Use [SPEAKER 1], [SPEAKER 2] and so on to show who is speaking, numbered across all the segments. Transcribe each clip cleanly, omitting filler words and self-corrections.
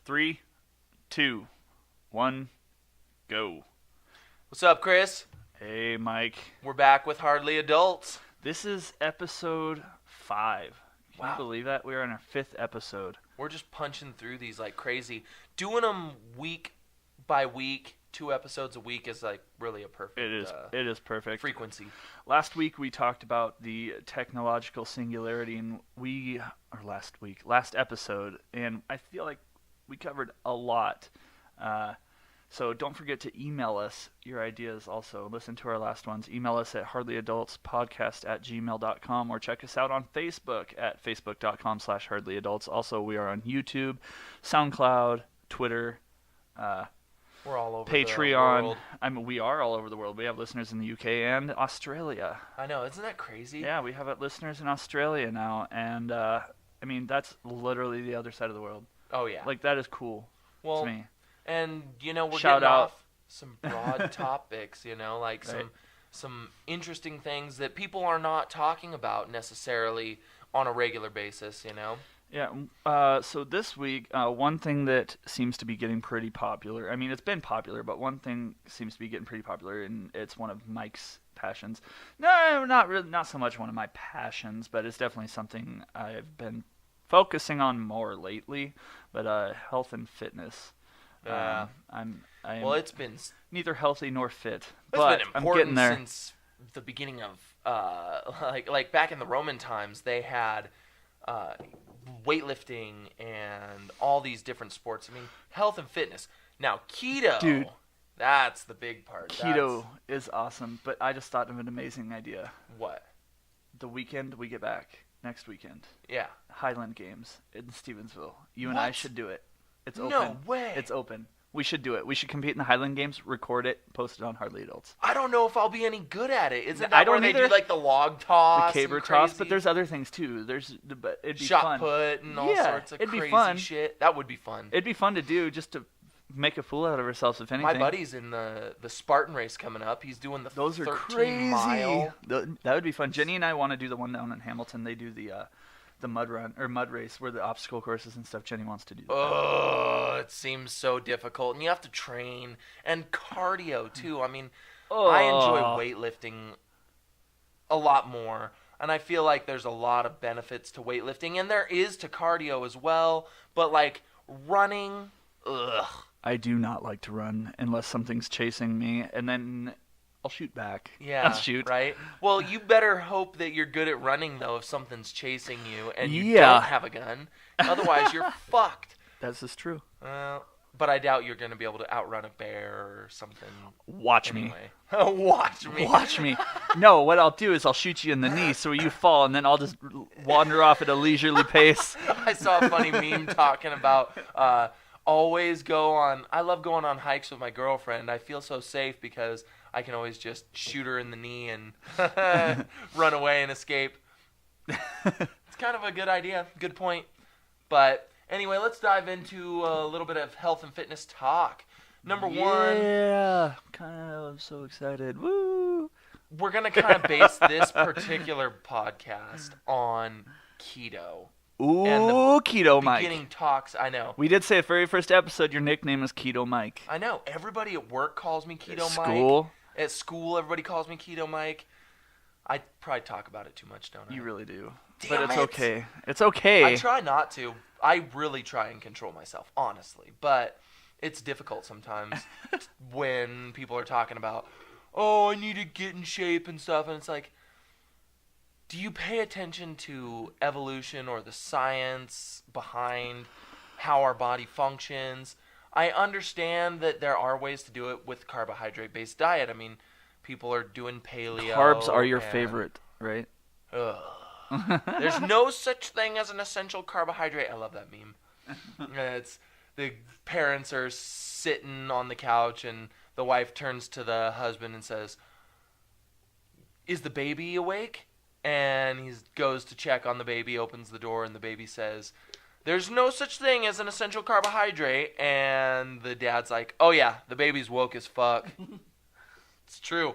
[SPEAKER 1] 3, 2, 1, go.
[SPEAKER 2] What's up, Chris?
[SPEAKER 1] Hey, Mike.
[SPEAKER 2] We're back with Hardly Adults.
[SPEAKER 1] This is episode 5. Can you believe that? We're on our 5th episode.
[SPEAKER 2] We're just punching through these like crazy. Doing them week by week, 2 episodes a week is like really a perfect
[SPEAKER 1] It is perfect.
[SPEAKER 2] frequency.
[SPEAKER 1] Last week we talked about the technological singularity, and last episode, and I feel like we covered a lot. So don't forget to email us your ideas also. Listen to our last ones. Email us at hardlyadultspodcast@gmail.com or check us out on Facebook at facebook.com/hardlyadults. Also, we are on YouTube, SoundCloud, Twitter,
[SPEAKER 2] we're all over
[SPEAKER 1] Patreon.
[SPEAKER 2] the world.
[SPEAKER 1] I mean, we are all over the world. We have listeners in the UK and Australia.
[SPEAKER 2] I know, isn't that crazy?
[SPEAKER 1] Yeah, we have listeners in Australia now, and I mean, that's literally the other side of the world.
[SPEAKER 2] Oh yeah.
[SPEAKER 1] Like, that is cool
[SPEAKER 2] well,
[SPEAKER 1] to me.
[SPEAKER 2] And we're
[SPEAKER 1] Shout
[SPEAKER 2] getting
[SPEAKER 1] out.
[SPEAKER 2] off some broad topics, like
[SPEAKER 1] Right.
[SPEAKER 2] some interesting things that people are not talking about necessarily on a regular basis,
[SPEAKER 1] Yeah, so this week, one thing that seems to be getting pretty popular, I mean, it's been popular, but one thing seems to be getting pretty popular, and it's one of Mike's passions. No, not so much one of my passions, but it's definitely something I've been focusing on more lately, but health and fitness.
[SPEAKER 2] Yeah.
[SPEAKER 1] Well,
[SPEAKER 2] it's been
[SPEAKER 1] neither healthy nor fit,
[SPEAKER 2] It's
[SPEAKER 1] but
[SPEAKER 2] been
[SPEAKER 1] I'm
[SPEAKER 2] important
[SPEAKER 1] getting there.
[SPEAKER 2] since the beginning of like back in the Roman times, they had weightlifting and all these different sports. I mean, health and fitness. Now keto,
[SPEAKER 1] Dude.
[SPEAKER 2] that's the big part.
[SPEAKER 1] Keto is awesome, but I just thought of an amazing idea.
[SPEAKER 2] What?
[SPEAKER 1] The weekend we get back, next weekend,
[SPEAKER 2] Yeah.
[SPEAKER 1] Highland Games in Stevensville. You and I
[SPEAKER 2] What?
[SPEAKER 1] should do it. It's open.
[SPEAKER 2] No way.
[SPEAKER 1] It's open. We should do it. We should compete in the Highland Games, record it, post it on Hardly Adults.
[SPEAKER 2] I don't know if I'll be any good at it. Isn't
[SPEAKER 1] I
[SPEAKER 2] that
[SPEAKER 1] don't
[SPEAKER 2] where they
[SPEAKER 1] either.
[SPEAKER 2] do like the log toss,
[SPEAKER 1] The caber
[SPEAKER 2] and
[SPEAKER 1] toss,
[SPEAKER 2] crazy
[SPEAKER 1] but there's other things too. But it'd be
[SPEAKER 2] shot
[SPEAKER 1] fun.
[SPEAKER 2] put and all
[SPEAKER 1] Yeah,
[SPEAKER 2] sorts of
[SPEAKER 1] it'd be
[SPEAKER 2] crazy
[SPEAKER 1] fun.
[SPEAKER 2] shit? That would be fun.
[SPEAKER 1] It'd be fun to do, just to make a fool out of ourselves, if anything.
[SPEAKER 2] My buddy's in the Spartan race coming up. He's doing the
[SPEAKER 1] Those are
[SPEAKER 2] 13
[SPEAKER 1] crazy.
[SPEAKER 2] mile.
[SPEAKER 1] That would be fun. Jenny and I want to do the one down in Hamilton. They do the mud run or mud race where the obstacle courses and stuff. Jenny wants to do that.
[SPEAKER 2] Oh, it seems so difficult, and you have to train and cardio too. I mean,
[SPEAKER 1] Oh.
[SPEAKER 2] I enjoy weightlifting a lot more, and I feel like there's a lot of benefits to weightlifting, and there is to cardio as well. But like running, ugh.
[SPEAKER 1] I do not like to run unless something's chasing me, and then I'll shoot back.
[SPEAKER 2] Yeah,
[SPEAKER 1] I'll shoot.
[SPEAKER 2] right? Well, you better hope that you're good at running, though, if something's chasing you and you
[SPEAKER 1] Yeah.
[SPEAKER 2] don't have a gun. Otherwise, you're fucked.
[SPEAKER 1] That's just true.
[SPEAKER 2] But I doubt you're going to be able to outrun a bear or something.
[SPEAKER 1] Watch me.
[SPEAKER 2] Anyway. Watch me.
[SPEAKER 1] Watch me. No, what I'll do is I'll shoot you in the knee so you fall, and then I'll just wander off at a leisurely pace.
[SPEAKER 2] I saw a funny meme talking about always go on. I love going on hikes with my girlfriend. I feel so safe because I can always just shoot her in the knee and run away and escape. It's kind of a good idea. Good point. But anyway, let's dive into a little bit of health and fitness talk. Number one,
[SPEAKER 1] Yeah. I'm so excited. Woo.
[SPEAKER 2] we're going to kind of base this particular podcast on keto.
[SPEAKER 1] Ooh,
[SPEAKER 2] And the
[SPEAKER 1] Keto Mike.
[SPEAKER 2] Beginning talks, I know.
[SPEAKER 1] We did say at the very first episode your nickname is Keto Mike.
[SPEAKER 2] I know. Everybody at work calls me Keto
[SPEAKER 1] At
[SPEAKER 2] Mike.
[SPEAKER 1] school?
[SPEAKER 2] At school, everybody calls me Keto Mike. I probably talk about it too much, don't I?
[SPEAKER 1] You really do.
[SPEAKER 2] Damn
[SPEAKER 1] But it's
[SPEAKER 2] it.
[SPEAKER 1] okay. It's okay.
[SPEAKER 2] I try not to. I really try and control myself, honestly. But it's difficult sometimes when people are talking about, oh, I need to get in shape and stuff. And it's like, do you pay attention to evolution or the science behind how our body functions? I understand that there are ways to do it with carbohydrate-based diet. I mean, people are doing paleo.
[SPEAKER 1] Carbs are your
[SPEAKER 2] and-
[SPEAKER 1] favorite, right?
[SPEAKER 2] Ugh. There's no such thing as an essential carbohydrate. I love that meme. It's the parents are sitting on the couch and the wife turns to the husband and says, "Is the baby awake?" And he goes to check on the baby, opens the door, and the baby says, "There's no such thing as an essential carbohydrate." And the dad's like, "Oh yeah, the baby's woke as fuck." It's true.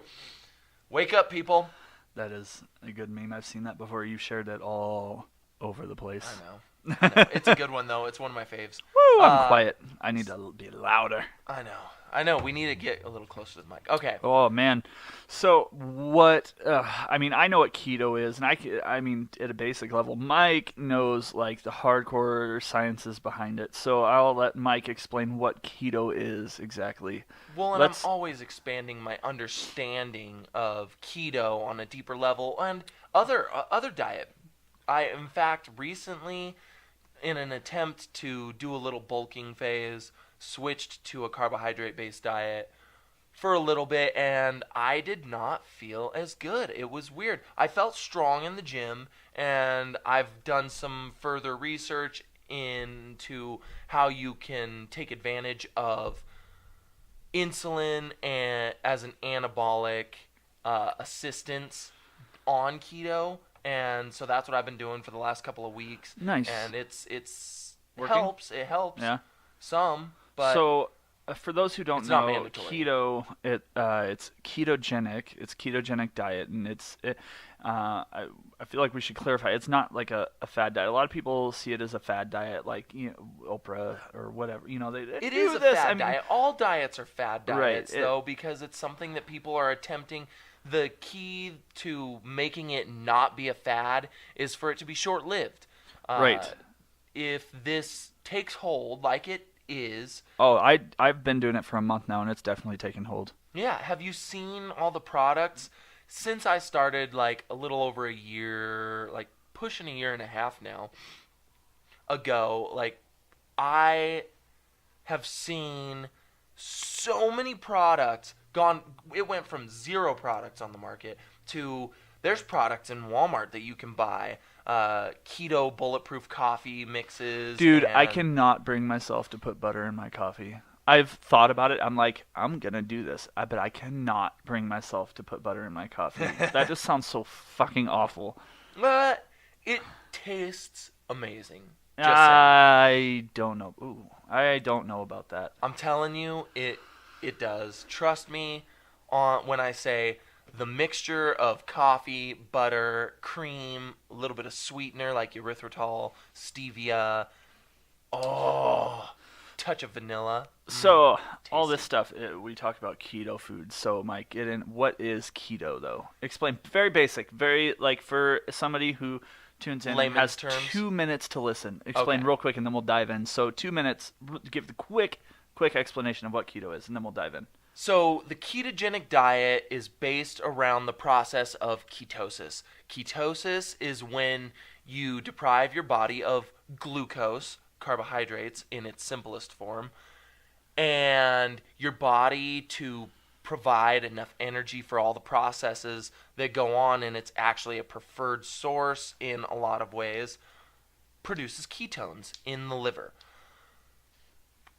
[SPEAKER 2] Wake up, people.
[SPEAKER 1] That is a good meme. I've seen that before. You've shared it all over the place.
[SPEAKER 2] I know. I know. It's a good one, though. It's one of my faves.
[SPEAKER 1] Woo! I'm quiet. I need to be louder.
[SPEAKER 2] I know. We need to get a little closer to the mic. Okay.
[SPEAKER 1] Oh man, so what? I mean, I know what keto is, and I mean, at a basic level, Mike knows like the hardcore sciences behind it. So I'll let Mike explain what keto is exactly.
[SPEAKER 2] Well, and
[SPEAKER 1] Let's.
[SPEAKER 2] I'm always expanding my understanding of keto on a deeper level and other diet. I, in fact, recently, in an attempt to do a little bulking phase, switched to a carbohydrate-based diet for a little bit, and I did not feel as good. It was weird. I felt strong in the gym, and I've done some further research into how you can take advantage of insulin and as an anabolic assistance on keto, and so that's what I've been doing for the last couple of weeks.
[SPEAKER 1] Nice.
[SPEAKER 2] And it's
[SPEAKER 1] Working?
[SPEAKER 2] it helps
[SPEAKER 1] Yeah.
[SPEAKER 2] some, but
[SPEAKER 1] So, for those who don't
[SPEAKER 2] it's not
[SPEAKER 1] know,
[SPEAKER 2] mandatory.
[SPEAKER 1] keto it's ketogenic. It's ketogenic diet, and I feel like we should clarify. It's not like a fad diet. A lot of people see it as a fad diet, like Oprah or whatever. They
[SPEAKER 2] It
[SPEAKER 1] do
[SPEAKER 2] is a
[SPEAKER 1] this.
[SPEAKER 2] fad
[SPEAKER 1] I mean,
[SPEAKER 2] diet. All diets are fad
[SPEAKER 1] Right,
[SPEAKER 2] diets, though, because it's something that people are attempting. The key to making it not be a fad is for it to be short-lived.
[SPEAKER 1] Right.
[SPEAKER 2] If this takes hold, like it is,
[SPEAKER 1] Oh, I've been doing it for a month now, and it's definitely taken hold.
[SPEAKER 2] yeah. Have you seen all the products since I started? Like a little over a year, like pushing a year and a half now ago. Like I have seen so many products gone. It went from 0 products on the market to there's products in Walmart that you can buy. Keto bulletproof coffee mixes.
[SPEAKER 1] Dude, I
[SPEAKER 2] and-
[SPEAKER 1] cannot bring myself to put butter in my coffee. I've thought about it. I'm like, I'm gonna do this, but I cannot bring myself to put butter in my coffee. That just sounds so fucking awful.
[SPEAKER 2] But it tastes amazing. Just saying.
[SPEAKER 1] I don't know. Ooh, I don't know about that.
[SPEAKER 2] I'm telling you, it does. Trust me when I say the mixture of coffee, butter, cream, a little bit of sweetener like erythritol, stevia, touch of vanilla.
[SPEAKER 1] So all
[SPEAKER 2] tasty.
[SPEAKER 1] this stuff, we talked about keto food. So Mike, get in. What is keto though? Explain. Very basic. Very like for somebody who tunes in and
[SPEAKER 2] Layman's
[SPEAKER 1] has
[SPEAKER 2] terms?
[SPEAKER 1] 2 minutes to listen. Explain
[SPEAKER 2] Okay.
[SPEAKER 1] real quick, and then we'll dive in. So 2 minutes. Give the quick explanation of what keto is, and then we'll dive in.
[SPEAKER 2] So the ketogenic diet is based around the process of ketosis. Ketosis is when you deprive your body of glucose, carbohydrates in its simplest form, and your body to provide enough energy for all the processes that go on, and it's actually a preferred source in a lot of ways, produces ketones in the liver.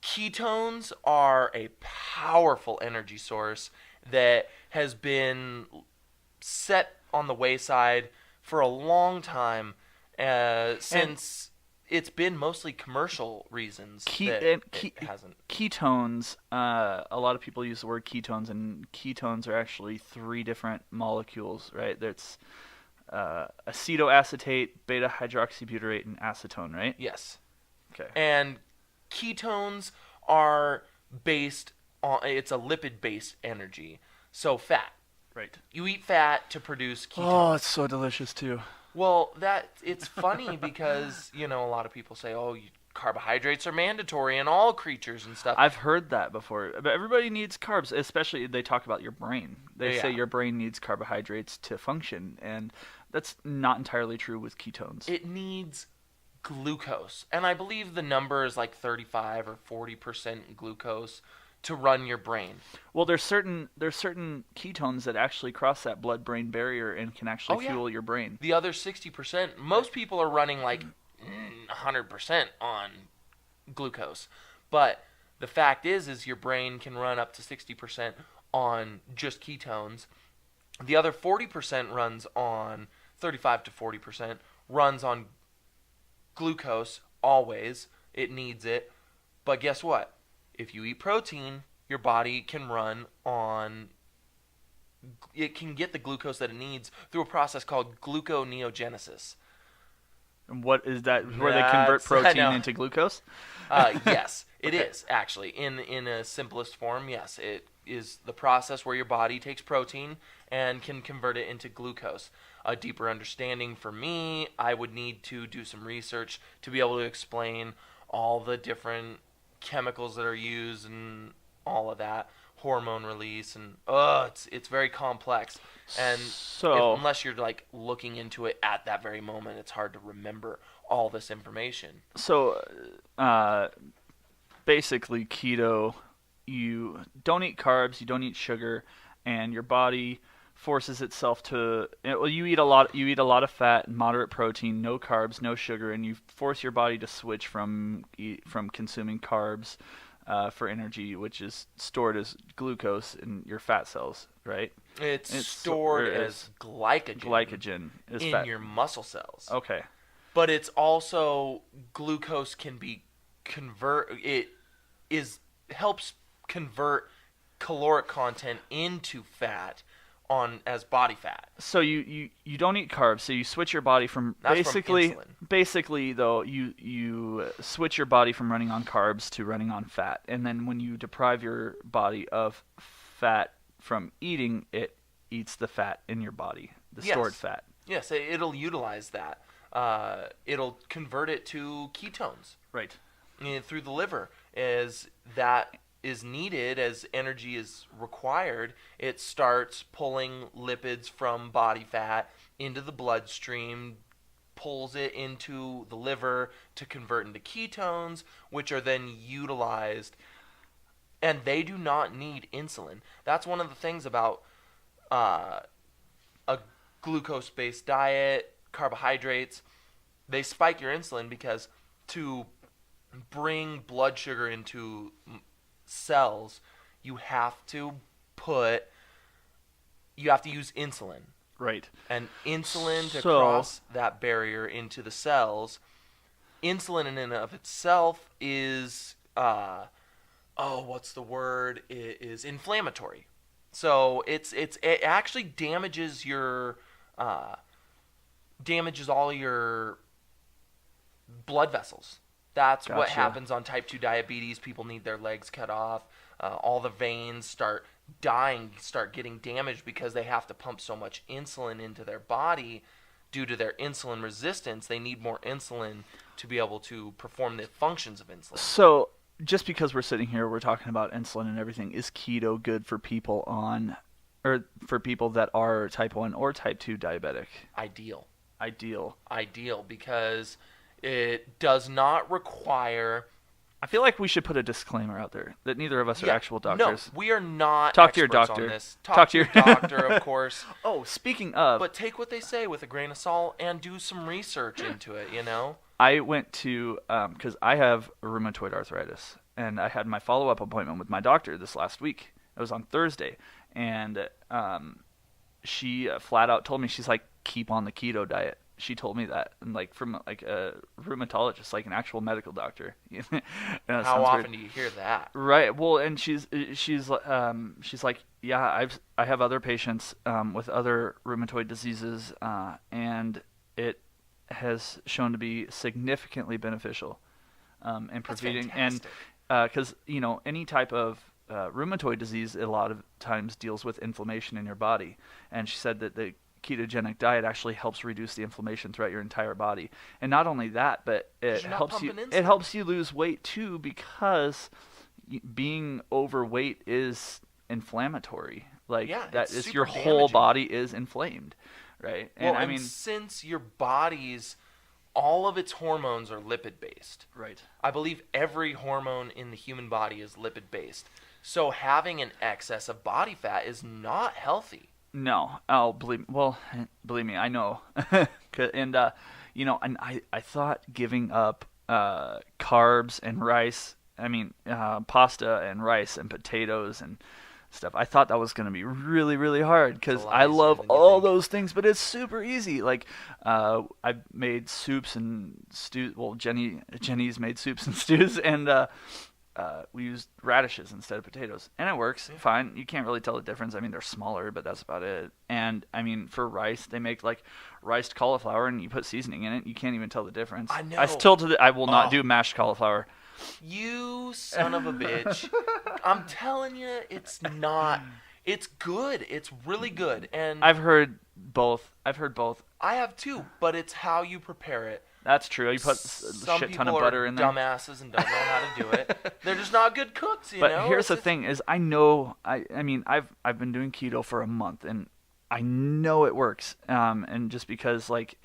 [SPEAKER 2] Ketones are a powerful energy source that has been set on the wayside for a long time, since it's been mostly commercial reasons that it hasn't.
[SPEAKER 1] Ketones, a lot of people use the word ketones, and ketones are actually 3 different molecules, right? There's acetoacetate, beta-hydroxybutyrate, and acetone, right?
[SPEAKER 2] Yes.
[SPEAKER 1] Okay.
[SPEAKER 2] And ketones are based on, it's a lipid-based energy. So fat.
[SPEAKER 1] Right.
[SPEAKER 2] You eat fat to produce ketones.
[SPEAKER 1] Oh, it's so delicious too.
[SPEAKER 2] Well, it's funny because, a lot of people say, carbohydrates are mandatory in all creatures and stuff.
[SPEAKER 1] I've heard that before, but everybody needs carbs, especially they talk about your brain. They say your brain needs carbohydrates to function, and that's not entirely true with ketones.
[SPEAKER 2] It needs glucose, and I believe the number is like 35 or 40% glucose to run your brain.
[SPEAKER 1] Well, there's certain ketones that actually cross that blood-brain barrier and can actually fuel your brain.
[SPEAKER 2] The other 60%, most people are running like 100% on glucose, but the fact is your brain can run up to 60% on just ketones. The other 40% runs on 35 to 40% runs on glucose always. It needs it. But guess what? If you eat protein, your body can run on, it can get the glucose that it needs through a process called gluconeogenesis.
[SPEAKER 1] And what is that? Where they convert
[SPEAKER 2] I
[SPEAKER 1] protein
[SPEAKER 2] know.
[SPEAKER 1] into glucose?
[SPEAKER 2] Yes, it
[SPEAKER 1] Okay.
[SPEAKER 2] is actually in a simplest form. Yes, it is the process where your body takes protein and can convert it into glucose. A deeper understanding for me, I would need to do some research to be able to explain all the different chemicals that are used and all of that hormone release and it's very complex and
[SPEAKER 1] So,
[SPEAKER 2] unless you're like looking into it at that very moment, it's hard to remember all this information.
[SPEAKER 1] so, uh, basically keto, you don't eat carbs, you don't eat sugar, and your body forces itself to well, you eat a lot of fat, moderate protein, no carbs, no sugar, and you force your body to switch from consuming carbs for energy, which is stored as glucose in your fat cells, right?
[SPEAKER 2] It's
[SPEAKER 1] It's
[SPEAKER 2] stored
[SPEAKER 1] or
[SPEAKER 2] as glycogen
[SPEAKER 1] glycogen is
[SPEAKER 2] in
[SPEAKER 1] fat.
[SPEAKER 2] your muscle cells.
[SPEAKER 1] Okay.
[SPEAKER 2] But it's also glucose can be it is helps convert caloric content into fat on as body fat.
[SPEAKER 1] So you don't eat carbs, so you switch your body from
[SPEAKER 2] That's
[SPEAKER 1] basically
[SPEAKER 2] from insulin.
[SPEAKER 1] basically though you switch your body from running on carbs to running on fat, and then when you deprive your body of fat from eating, it eats the fat in your body, the stored
[SPEAKER 2] Yes.
[SPEAKER 1] fat.
[SPEAKER 2] Yes, it'll utilize that. It'll convert it to ketones
[SPEAKER 1] Right.
[SPEAKER 2] through the liver as that is needed as energy is required. It starts pulling lipids from body fat into the bloodstream, pulls it into the liver to convert into ketones, which are then utilized, and they do not need insulin. That's one of the things about uh, a glucose-based diet, carbohydrates. They spike your insulin because to bring blood sugar into cells, you have to put you have to use insulin.
[SPEAKER 1] Right.
[SPEAKER 2] And insulin to
[SPEAKER 1] So-
[SPEAKER 2] cross that barrier into the cells, insulin in and of itself is what's the word? It is inflammatory. So it actually damages all your blood vessels. That's what
[SPEAKER 1] Gotcha.
[SPEAKER 2] happens on type 2 diabetes. People need their legs cut off. All the veins start dying, start getting damaged because they have to pump so much insulin into their body due to their insulin resistance. They need more insulin to be able to perform the functions of insulin.
[SPEAKER 1] So just because we're sitting here, we're talking about insulin and everything, is keto good for people or for people that are type 1 or type 2 diabetic?
[SPEAKER 2] Ideal because it does not require.
[SPEAKER 1] I feel like we should put a disclaimer out there that neither of us are actual doctors.
[SPEAKER 2] No, we are not.
[SPEAKER 1] Talk to your
[SPEAKER 2] experts
[SPEAKER 1] doctor.
[SPEAKER 2] On this. Talk to your doctor, of course.
[SPEAKER 1] Oh, speaking of,
[SPEAKER 2] But take what they say with a grain of salt and do some research into it.
[SPEAKER 1] I went to because I have rheumatoid arthritis, and I had my follow-up appointment with my doctor this last week. It was on Thursday, and she flat out told me, she's like, keep on the keto diet. She told me that, and like from like a rheumatologist, like an actual medical doctor.
[SPEAKER 2] How often do you hear that?
[SPEAKER 1] Right. Well, and she's like, yeah, I have other patients with other rheumatoid diseases, and it has shown to be significantly beneficial in preventing, and because any type of rheumatoid disease a lot of times deals with inflammation in your body, and she said that the ketogenic diet actually helps reduce the inflammation throughout your entire body. And not only that, but it helps you lose weight too, because being overweight is inflammatory. Like that is your whole body is inflamed, right?
[SPEAKER 2] And I mean, since your body's all of its hormones are lipid based.
[SPEAKER 1] Right.
[SPEAKER 2] I believe every hormone in the human body is lipid based. So having an excess of body fat is not healthy.
[SPEAKER 1] No, believe me, I know. And and I thought giving up carbs and rice, pasta and rice and potatoes and stuff, I thought that was going to be really, really hard, because I love all those things, but it's super easy. Like I made soups and stews. Well, Jenny's made soups and stews, and we used radishes instead of potatoes, and it works fine. You can't really tell the difference. I mean, they're smaller, but that's about it. And I mean, for rice, they make like riced cauliflower, and you put seasoning in it. You can't even tell the difference.
[SPEAKER 2] I know.
[SPEAKER 1] I will not do mashed cauliflower.
[SPEAKER 2] You son of a bitch. I'm telling you, it's not. It's good. It's really good. And
[SPEAKER 1] I've heard both.
[SPEAKER 2] I have too, but it's how you prepare it.
[SPEAKER 1] That's true. You put a shit ton of butter in there.
[SPEAKER 2] Some people are dumbasses and don't know how to do it. They're just not good cooks, you know?
[SPEAKER 1] But here's the thing: is I know. I mean, I've been doing keto for a month, and I know it works. And just because like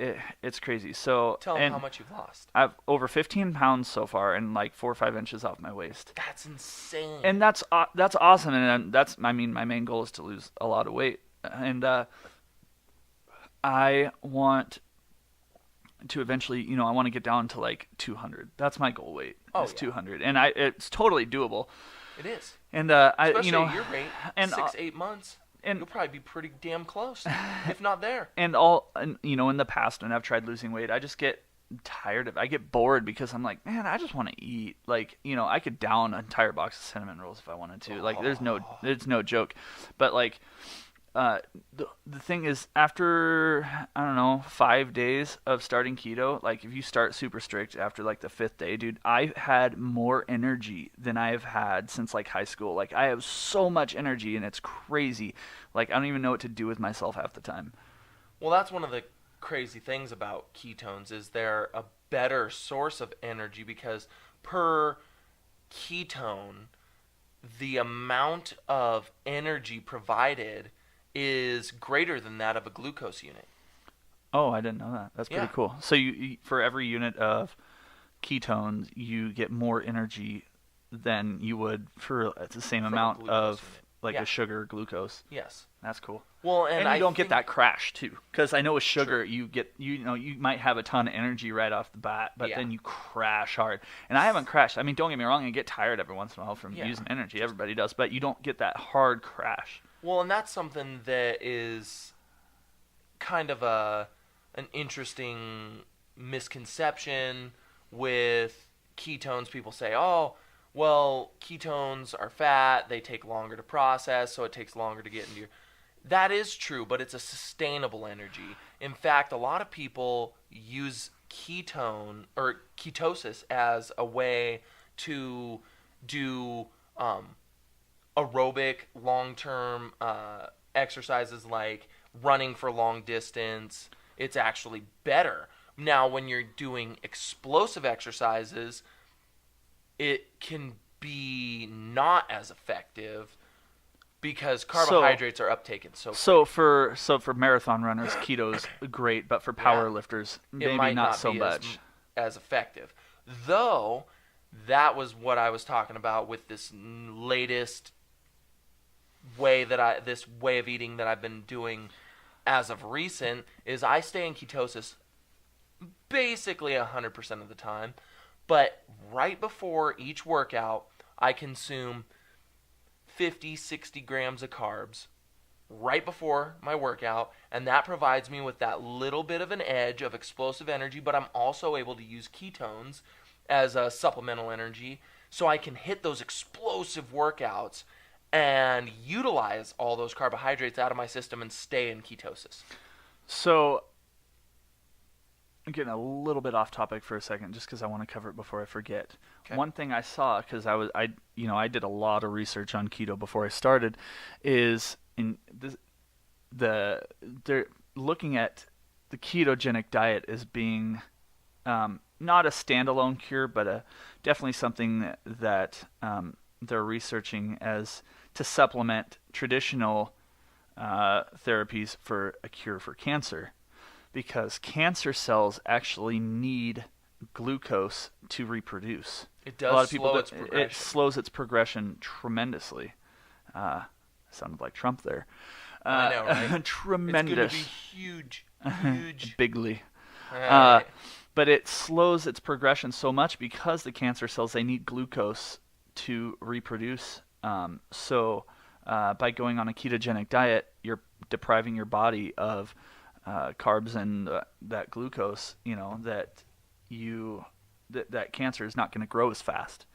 [SPEAKER 1] it's crazy. So
[SPEAKER 2] tell them how much you've lost.
[SPEAKER 1] I've over 15 pounds so far, and like 4 or 5 inches off my waist.
[SPEAKER 2] That's insane.
[SPEAKER 1] And that's awesome. And my main goal is to lose a lot of weight, and I want to eventually, I want to get down to like 200. That's my goal weight. Is 200, and it's totally doable.
[SPEAKER 2] It is.
[SPEAKER 1] And
[SPEAKER 2] especially at your rate,
[SPEAKER 1] and
[SPEAKER 2] 6-8 months, you'll probably be pretty damn close, if not there.
[SPEAKER 1] And in the past, when I've tried losing weight, I just get tired of it. I get bored because I'm like, man, I just want to eat. Like, I could down an entire box of cinnamon rolls if I wanted to. Like, it's no joke. But like, the thing is, after I don't know 5 days of starting keto, like if you start super strict after like the 5th day, dude, I had more energy than I have had since like high school. Like I have so much energy, and it's crazy. Like I don't even know what to do with myself half the time.
[SPEAKER 2] Well, that's one of the crazy things about ketones is they're a better source of energy because per ketone, the amount of energy provided is greater than that of a glucose unit.
[SPEAKER 1] Oh, I didn't know that. That's pretty cool. So you for every unit of ketones, you get more energy than you would for the same amount of like a sugar glucose.
[SPEAKER 2] Yes.
[SPEAKER 1] That's cool.
[SPEAKER 2] Well, and
[SPEAKER 1] you don't get that crash too, because I know with sugar you get you might have a ton of energy right off the bat, but then you crash hard. And I haven't crashed. I mean, don't get me wrong, I get tired every once in a while from using energy. Everybody does, but you don't get that hard crash.
[SPEAKER 2] Well, and that's something that is kind of an interesting misconception with ketones. People say, oh, well, ketones are fat, they take longer to process, so it takes longer to get into your... That is true, but it's a sustainable energy. In fact, a lot of people use ketone or ketosis as a way to do aerobic long-term exercises like running for long distance. It's actually better. Now, when you're doing explosive exercises, it can be not as effective because carbohydrates are uptaken so quick.
[SPEAKER 1] So for marathon runners, keto's great, but for power lifters, maybe
[SPEAKER 2] it might
[SPEAKER 1] not so much
[SPEAKER 2] as effective. Though that was what I was talking about with this latest way this way of eating that I've been doing as of recent is I stay in ketosis basically 100% of the time, but right before each workout, I consume 50, 60 grams of carbs right before my workout, and that provides me with that little bit of an edge of explosive energy, but I'm also able to use ketones as a supplemental energy so I can hit those explosive workouts and utilize all those carbohydrates out of my system and stay in ketosis. So
[SPEAKER 1] I'm getting a little bit off topic for a second just because I want to cover it before I forget.
[SPEAKER 2] Okay.
[SPEAKER 1] One thing I saw, because I did a lot of research on keto before I started, is they're looking at the ketogenic diet as being not a standalone cure, but definitely something that they're researching as to supplement traditional therapies for a cure for cancer, because cancer cells actually need glucose to reproduce.
[SPEAKER 2] It does. A lot of people its progression.
[SPEAKER 1] It slows its progression tremendously. Sounded like Trump there.
[SPEAKER 2] I know, right?
[SPEAKER 1] Tremendous.
[SPEAKER 2] It's going to be huge.
[SPEAKER 1] Bigly.
[SPEAKER 2] Right.
[SPEAKER 1] But it slows its progression so much because the cancer cells, they need glucose to reproduce. So by going on a ketogenic diet, you're depriving your body of carbs and that glucose, that cancer is not going to grow as fast.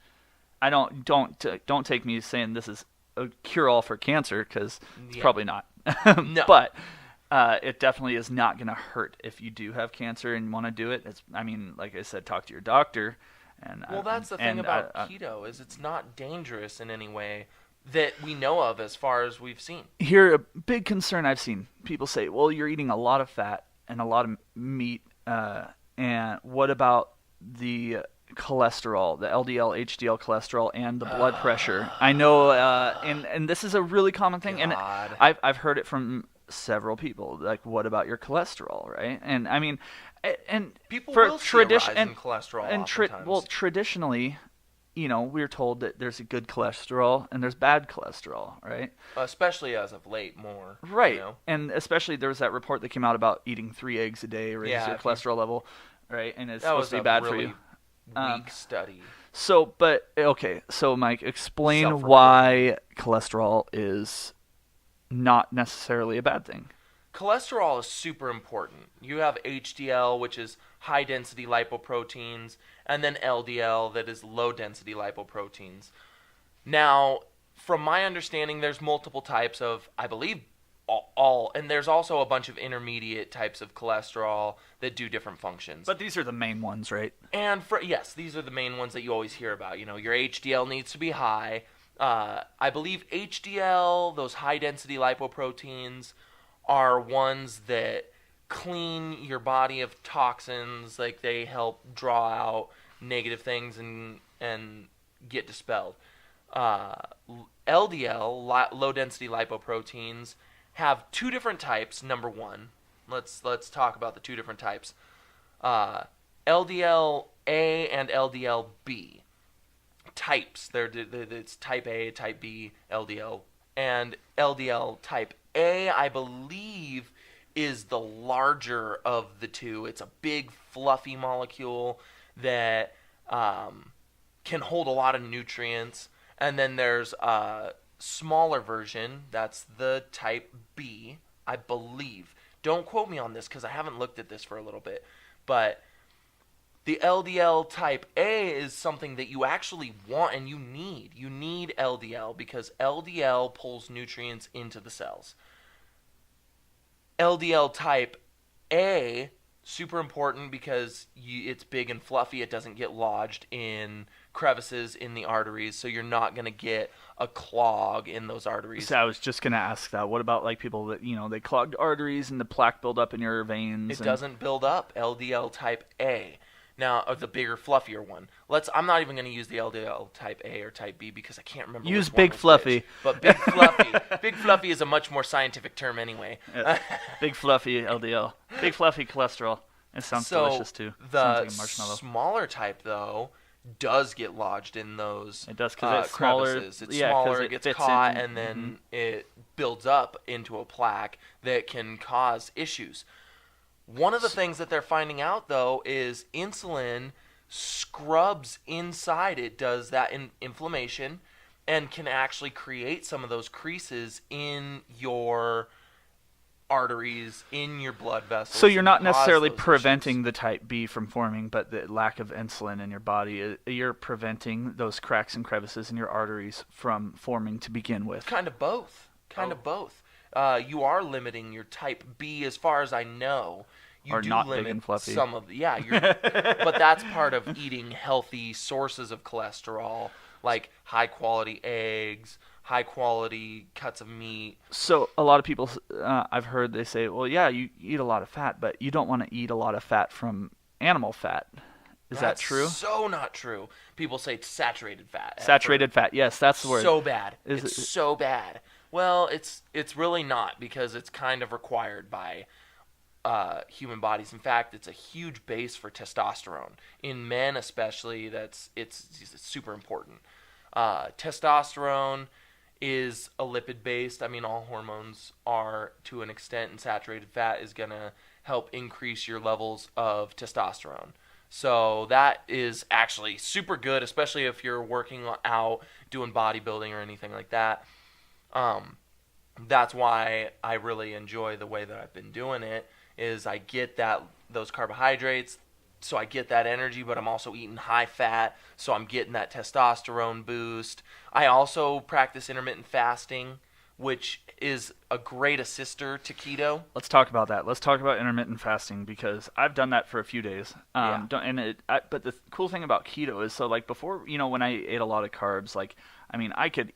[SPEAKER 1] I don't take me saying this is a cure-all for cancer, because it's
[SPEAKER 2] Yeah.
[SPEAKER 1] probably not.
[SPEAKER 2] No.
[SPEAKER 1] But it definitely is not going to hurt if you do have cancer and want to do it. Like I said, talk to your doctor. And
[SPEAKER 2] Well, that's the thing about keto is it's not dangerous in any way that we know of as far as we've seen.
[SPEAKER 1] Here, a big concern I've seen, people say, well, you're eating a lot of fat and a lot of meat, and what about the cholesterol, the LDL, HDL cholesterol, and the blood pressure? I know, and this is a really common thing,
[SPEAKER 2] God.
[SPEAKER 1] and I've heard it from several people, like, what about your cholesterol, right? And I mean, and
[SPEAKER 2] People
[SPEAKER 1] for
[SPEAKER 2] will see a rise in
[SPEAKER 1] and
[SPEAKER 2] cholesterol
[SPEAKER 1] and
[SPEAKER 2] oftentimes.
[SPEAKER 1] traditionally, we're told that there's a good cholesterol and there's bad cholesterol, right?
[SPEAKER 2] Especially as of late, more.
[SPEAKER 1] Right.
[SPEAKER 2] You know?
[SPEAKER 1] And especially there was that report that came out about eating 3 eggs a day raises
[SPEAKER 2] Yeah,
[SPEAKER 1] your
[SPEAKER 2] if you-
[SPEAKER 1] cholesterol level, right? And it's
[SPEAKER 2] That
[SPEAKER 1] supposed
[SPEAKER 2] was
[SPEAKER 1] to be
[SPEAKER 2] a
[SPEAKER 1] bad
[SPEAKER 2] really
[SPEAKER 1] for you.
[SPEAKER 2] weak study.
[SPEAKER 1] So, but okay, so Mike, explain
[SPEAKER 2] Self-reporting.
[SPEAKER 1] why cholesterol is not necessarily a bad thing.
[SPEAKER 2] Cholesterol is super important. You have HDL, which is high density lipoproteins, and then LDL, that is low density lipoproteins. Now, from my understanding, there's multiple types of, I believe, all, and there's also a bunch of intermediate types of cholesterol that do different functions.
[SPEAKER 1] But these are the main ones, right?
[SPEAKER 2] And yes, these are the main ones that you always hear about. Your HDL needs to be high. I believe HDL, those high density lipoproteins, are ones that clean your body of toxins. Like, they help draw out negative things and get dispelled. LDL, low density lipoproteins, have two different types. Number one, let's talk about the two different types. LDL A and LDL B types. It's type A, type B, LDL, and LDL type A, I believe, is the larger of the two. It's a big, fluffy molecule that can hold a lot of nutrients. And then there's a smaller version, that's the type B, I believe. Don't quote me on this because I haven't looked at this for a little bit. But the LDL type A is something that you actually want and you need. You need LDL because LDL pulls nutrients into the cells. LDL type A, super important because it's big and fluffy. It doesn't get lodged in crevices in the arteries, so you're not going to get a clog in those arteries.
[SPEAKER 1] So I was just going to ask that. What about like people that, they clogged arteries and the plaque build up in your veins?
[SPEAKER 2] It doesn't build up. LDL type A. Now, the bigger, fluffier one. I'm not even going to use the LDL type A or type B because I can't remember.
[SPEAKER 1] Use
[SPEAKER 2] which one
[SPEAKER 1] big
[SPEAKER 2] was
[SPEAKER 1] fluffy.
[SPEAKER 2] which. But big fluffy. Big fluffy is a much more scientific term anyway.
[SPEAKER 1] Yeah. Big fluffy LDL. Big fluffy cholesterol. It sounds delicious too.
[SPEAKER 2] The
[SPEAKER 1] Sounds like a marshmallow.
[SPEAKER 2] smaller type, though, does get lodged in those
[SPEAKER 1] It does because it's smaller.
[SPEAKER 2] crevices. It's
[SPEAKER 1] yeah, 'cause
[SPEAKER 2] smaller,
[SPEAKER 1] it
[SPEAKER 2] it gets
[SPEAKER 1] fits
[SPEAKER 2] caught,
[SPEAKER 1] in.
[SPEAKER 2] and then it builds up into a plaque that can cause issues. One of the things that they're finding out, though, is insulin scrubs inside. It does that inflammation and can actually create some of those creases in your arteries, in your blood vessels.
[SPEAKER 1] So you're not
[SPEAKER 2] and cause
[SPEAKER 1] necessarily
[SPEAKER 2] those
[SPEAKER 1] preventing
[SPEAKER 2] issues.
[SPEAKER 1] the type B from forming, but the lack of insulin in your body, you're preventing those cracks and crevices in your arteries from forming to begin with.
[SPEAKER 2] Kind of both. You are limiting your type B, as far as I know. You
[SPEAKER 1] Or
[SPEAKER 2] do
[SPEAKER 1] not big
[SPEAKER 2] limit
[SPEAKER 1] and fluffy.
[SPEAKER 2] some of but that's part of eating healthy sources of cholesterol, like high quality eggs, high quality cuts of meat.
[SPEAKER 1] So a lot of people, I've heard they say, well, yeah, you eat a lot of fat, but you don't want to eat a lot of fat from animal fat. Is that true?
[SPEAKER 2] That's so not true. People say it's saturated fat.
[SPEAKER 1] Saturated fat, yes, that's the word.
[SPEAKER 2] So bad.
[SPEAKER 1] Is
[SPEAKER 2] It's
[SPEAKER 1] it-
[SPEAKER 2] so bad. Well, it's really not, because it's kind of required by human bodies. In fact, it's a huge base for testosterone in men, especially. It's super important. Testosterone is a lipid based. I mean, all hormones are to an extent, and saturated fat is gonna help increase your levels of testosterone. So that is actually super good, especially if you're working out, doing bodybuilding or anything like that. That's why I really enjoy the way that I've been doing it. Is I get those carbohydrates so I get that energy, but I'm also eating high fat, so I'm getting that testosterone boost. I also practice intermittent fasting, which is a great assister to keto.
[SPEAKER 1] Let's talk about that. Let's talk about intermittent fasting because I've done that for a few days.
[SPEAKER 2] Yeah.
[SPEAKER 1] But the cool thing about keto is, so like before, when I ate a lot of carbs, like, I mean, I could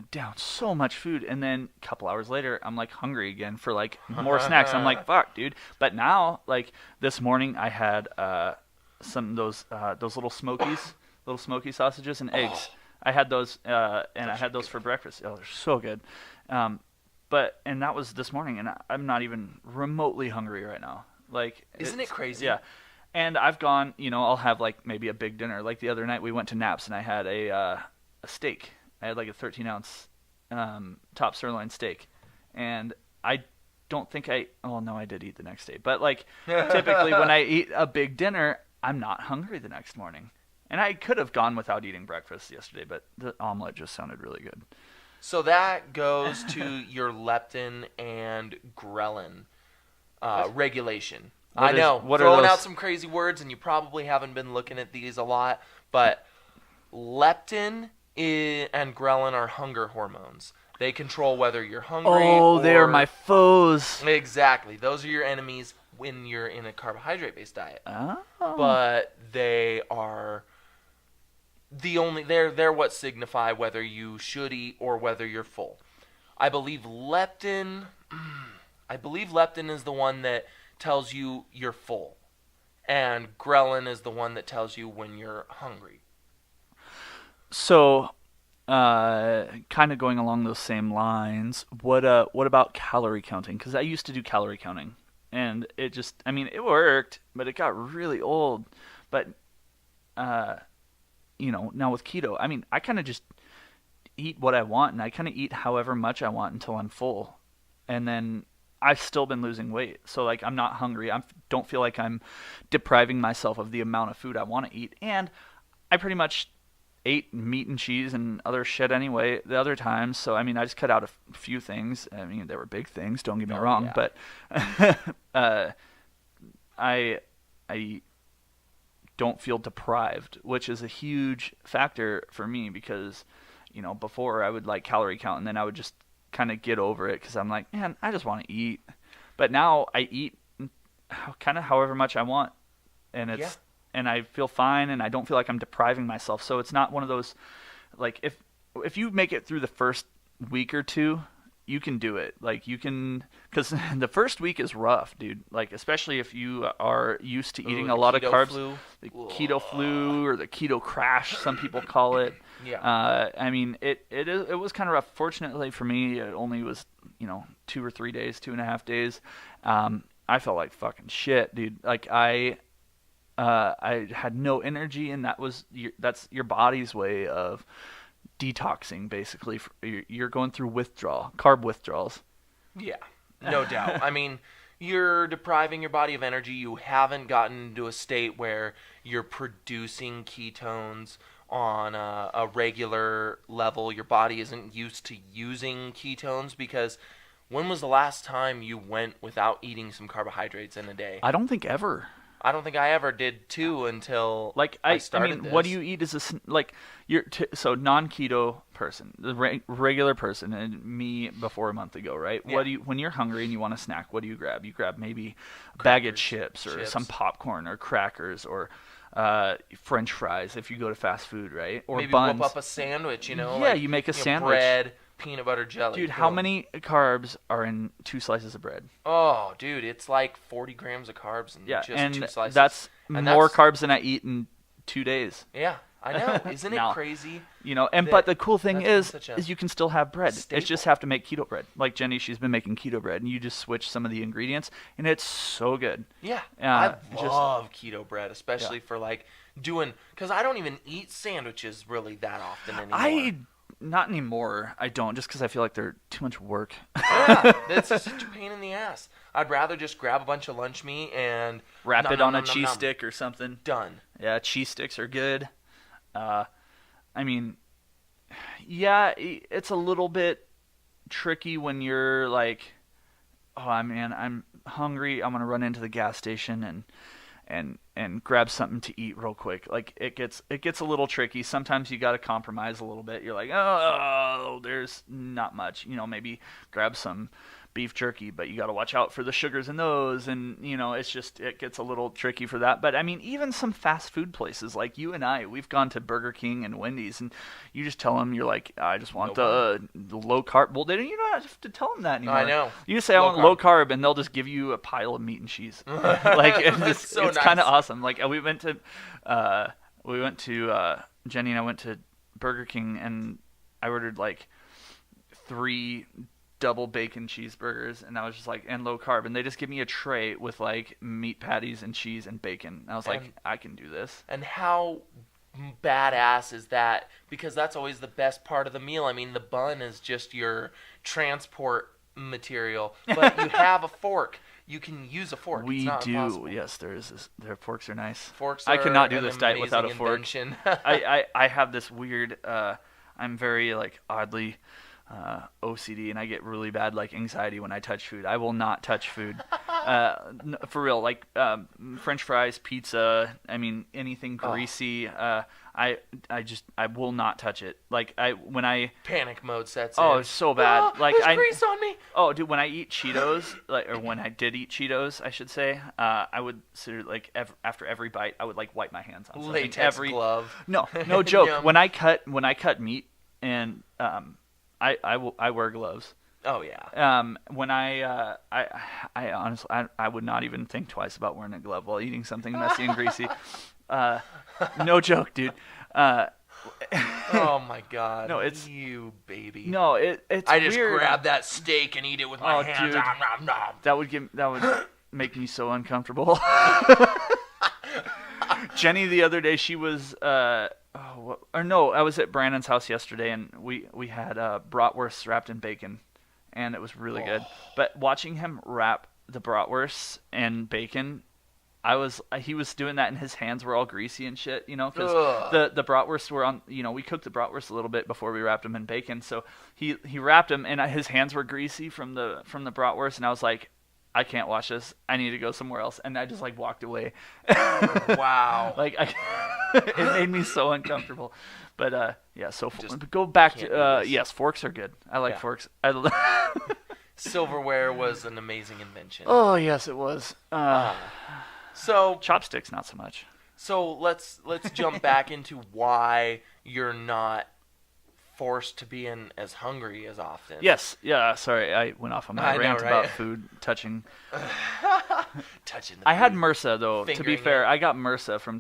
[SPEAKER 1] down so much food, and then a couple hours later, I'm like hungry again for like more snacks. I'm like, fuck, dude. But now, like this morning, I had some of those little smoky sausages and eggs. I had those, and I had those for breakfast. Oh, they're so good. And that was this morning, and I'm not even remotely hungry right now. Like,
[SPEAKER 2] isn't it crazy?
[SPEAKER 1] Yeah. And I've gone, I'll have like maybe a big dinner. Like the other night, we went to Naps, and I had a steak. I had like a 13-ounce top sirloin steak, and I don't think oh no, I did eat the next day. But like typically when I eat a big dinner, I'm not hungry the next morning. And I could have gone without eating breakfast yesterday, but the omelet just sounded really good.
[SPEAKER 2] So that goes to your leptin and ghrelin regulation. I know, throwing out some crazy words, and you probably haven't been looking at these a lot, but leptin and ghrelin are hunger hormones. They control whether you're hungry.
[SPEAKER 1] Oh, they are my foes.
[SPEAKER 2] Exactly. Those are your enemies when you're in a carbohydrate-based diet.
[SPEAKER 1] Oh.
[SPEAKER 2] But they are they're what signify whether you should eat or whether you're full. I believe leptin is the one that tells you you're full, and ghrelin is the one that tells you when you're hungry.
[SPEAKER 1] So, kind of going along those same lines, what about calorie counting? Because I used to do calorie counting, and it worked, but it got really old. But, now with keto, I mean, I kind of just eat what I want, and I kind of eat however much I want until I'm full, and then I've still been losing weight. So, like, I'm not hungry. I don't feel like I'm depriving myself of the amount of food I want to eat, and I pretty much ate meat and cheese and other shit anyway the other times. So, I mean, I just cut out a few things. I mean, they were big things, don't get me wrong,
[SPEAKER 2] yeah.
[SPEAKER 1] but I don't feel deprived, which is a huge factor for me because, before I would like calorie count and then I would just kind of get over it because I'm like, man, I just want to eat. But now I eat kind of however much I want, and it's and I feel fine, and I don't feel like I'm depriving myself. So it's not one of those, like, if you make it through the first week or two, you can do it. Like, you can, because the first week is rough, dude. Like, especially if you are used to eating a lot of carbs. The keto flu or the keto crash, some people call it.
[SPEAKER 2] Yeah.
[SPEAKER 1] I mean, it was kind of rough. Fortunately for me, it only was 2 or 3 days, 2.5 days. I felt like fucking shit, dude. Like I had no energy, and that's your body's way of detoxing, basically. You're going through carb withdrawals.
[SPEAKER 2] Yeah, no doubt. I mean, you're depriving your body of energy. You haven't gotten into a state where you're producing ketones on a regular level. Your body isn't used to using ketones because when was the last time you went without eating some carbohydrates in a day?
[SPEAKER 1] I don't think ever.
[SPEAKER 2] I don't think I ever did too until I started this.
[SPEAKER 1] What do you eat as so non-keto person, the regular person, and me before a month ago, right?
[SPEAKER 2] Yeah.
[SPEAKER 1] When you're hungry and you want a snack, what do you grab? You grab maybe a bag of chips or some popcorn or crackers or French fries if you go to fast food, right? Or
[SPEAKER 2] maybe
[SPEAKER 1] buns.
[SPEAKER 2] whip up a sandwich,
[SPEAKER 1] Yeah, you make a sandwich.
[SPEAKER 2] Bread, peanut butter jelly.
[SPEAKER 1] Dude, how many carbs are in 2 slices of bread?
[SPEAKER 2] Oh, dude, it's like 40 grams of carbs in just 2 slices.
[SPEAKER 1] That's more carbs than I eat in 2 days.
[SPEAKER 2] Yeah, I know. Isn't it crazy?
[SPEAKER 1] But the cool thing is you can still have bread.
[SPEAKER 2] Staple.
[SPEAKER 1] It's just have to make keto bread. Like Jenny, she's been making keto bread, and you just switch some of the ingredients, and it's so good.
[SPEAKER 2] Yeah, I love keto bread, especially for like because I don't even eat sandwiches really that often anymore.
[SPEAKER 1] Not anymore. I don't, just because I feel like they're too much work.
[SPEAKER 2] Yeah, that's just such a pain in the ass. I'd rather just grab a bunch of lunch meat and
[SPEAKER 1] wrap it on a cheese stick or something.
[SPEAKER 2] Done.
[SPEAKER 1] Yeah, cheese sticks are good. I mean, yeah, it's a little bit tricky when you're like, oh man, I'm hungry. I'm gonna run into the gas station and grab something to eat real quick. Like it gets a little tricky. Sometimes you got to compromise a little bit. You're like, oh, there's not much. Maybe grab some beef jerky, but you got to watch out for the sugars in those, and it gets a little tricky for that. But I mean, even some fast food places like you and we've gone to Burger King and Wendy's, and you just tell them, you're like, I just want the low carb. Well, you don't have to tell them that anymore.
[SPEAKER 2] I know.
[SPEAKER 1] You just say I want low carb, and they'll just give you a pile of meat and cheese. Like it's
[SPEAKER 2] nice.
[SPEAKER 1] Kind of awesome. Like we went to Jenny and I went to Burger King, and I ordered like 3 double bacon cheeseburgers, and I was just like, and low carb, and they just give me a tray with like meat patties and cheese and bacon. And I was like, I can do this.
[SPEAKER 2] And how badass is that? Because that's always the best part of the meal. I mean, the bun is just your transport material, but you have a fork. You can use a fork.
[SPEAKER 1] We
[SPEAKER 2] it's not
[SPEAKER 1] do.
[SPEAKER 2] impossible.
[SPEAKER 1] Yes, their forks are nice.
[SPEAKER 2] Forks
[SPEAKER 1] I
[SPEAKER 2] are
[SPEAKER 1] cannot do
[SPEAKER 2] an
[SPEAKER 1] this diet without a fork.
[SPEAKER 2] invention.
[SPEAKER 1] I have this weird. I'm very like oddly OCD, and I get really bad like anxiety when I touch food. I will not touch food. For real, like French fries, pizza. I mean anything greasy. I will not touch it. Like when I
[SPEAKER 2] panic mode sets in.
[SPEAKER 1] Oh, it's so bad. Like
[SPEAKER 2] there's grease on me.
[SPEAKER 1] Oh, dude, when I eat Cheetos, or when I did eat Cheetos, I should say, I would like after every bite, I would like wipe my hands on something.
[SPEAKER 2] Latex glove.
[SPEAKER 1] No joke. When I cut meat, and I wear gloves.
[SPEAKER 2] Oh yeah.
[SPEAKER 1] When I honestly I would not even think twice about wearing a glove while eating something messy and greasy. No joke, dude.
[SPEAKER 2] Oh my god.
[SPEAKER 1] No, it's
[SPEAKER 2] you baby.
[SPEAKER 1] No, it's
[SPEAKER 2] I just
[SPEAKER 1] weird.
[SPEAKER 2] grab that steak and eat it with my hands.
[SPEAKER 1] Dude.
[SPEAKER 2] Nom, nom, nom.
[SPEAKER 1] That would make me so uncomfortable. Jenny the other day, she was I was at Brandon's house yesterday, and we had bratwurst wrapped in bacon, and it was really good. But watching him wrap the bratwurst in bacon, he was doing that, and his hands were all greasy and shit, because the bratwurst were on, we cooked the bratwurst a little bit before we wrapped them in bacon, so he wrapped them, and his hands were greasy from the bratwurst, and I was like, I can't watch this. I need to go somewhere else, and I just like walked away.
[SPEAKER 2] Wow.
[SPEAKER 1] Like it made me so uncomfortable. But yeah, so go back to yes, forks are good. I like forks.
[SPEAKER 2] Silverware was an amazing invention.
[SPEAKER 1] Oh yes, it was.
[SPEAKER 2] So
[SPEAKER 1] chopsticks, not so much.
[SPEAKER 2] So let's jump back into why you're not forced to be as hungry as often.
[SPEAKER 1] Yes. Yeah. Sorry, I went off on my rant about food touching.
[SPEAKER 2] Touching.
[SPEAKER 1] I had MRSA though. To be fair,
[SPEAKER 2] it.
[SPEAKER 1] I got MRSA from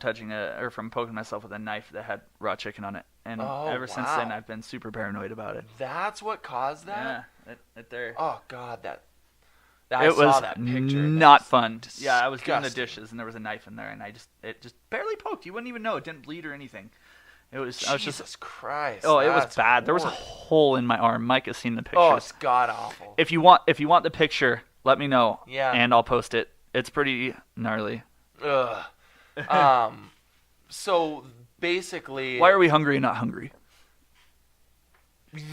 [SPEAKER 1] from poking myself with a knife that had raw chicken on it, and ever since then I've been super paranoid about it.
[SPEAKER 2] That's what caused that.
[SPEAKER 1] Yeah. It there.
[SPEAKER 2] Oh God,
[SPEAKER 1] I saw that picture. Not fun.
[SPEAKER 2] Disgusting.
[SPEAKER 1] Yeah, I was doing the dishes, and there was a knife in there, and it just barely poked. You wouldn't even know. It didn't bleed or anything. It was.
[SPEAKER 2] Jesus Christ.
[SPEAKER 1] Oh, it was bad. There was a hole in my arm. Mike has seen the picture.
[SPEAKER 2] Oh, it's god awful.
[SPEAKER 1] If you want the picture, let me know.
[SPEAKER 2] Yeah.
[SPEAKER 1] And I'll post it. It's pretty gnarly.
[SPEAKER 2] Ugh. So basically,
[SPEAKER 1] why are we hungry and not hungry?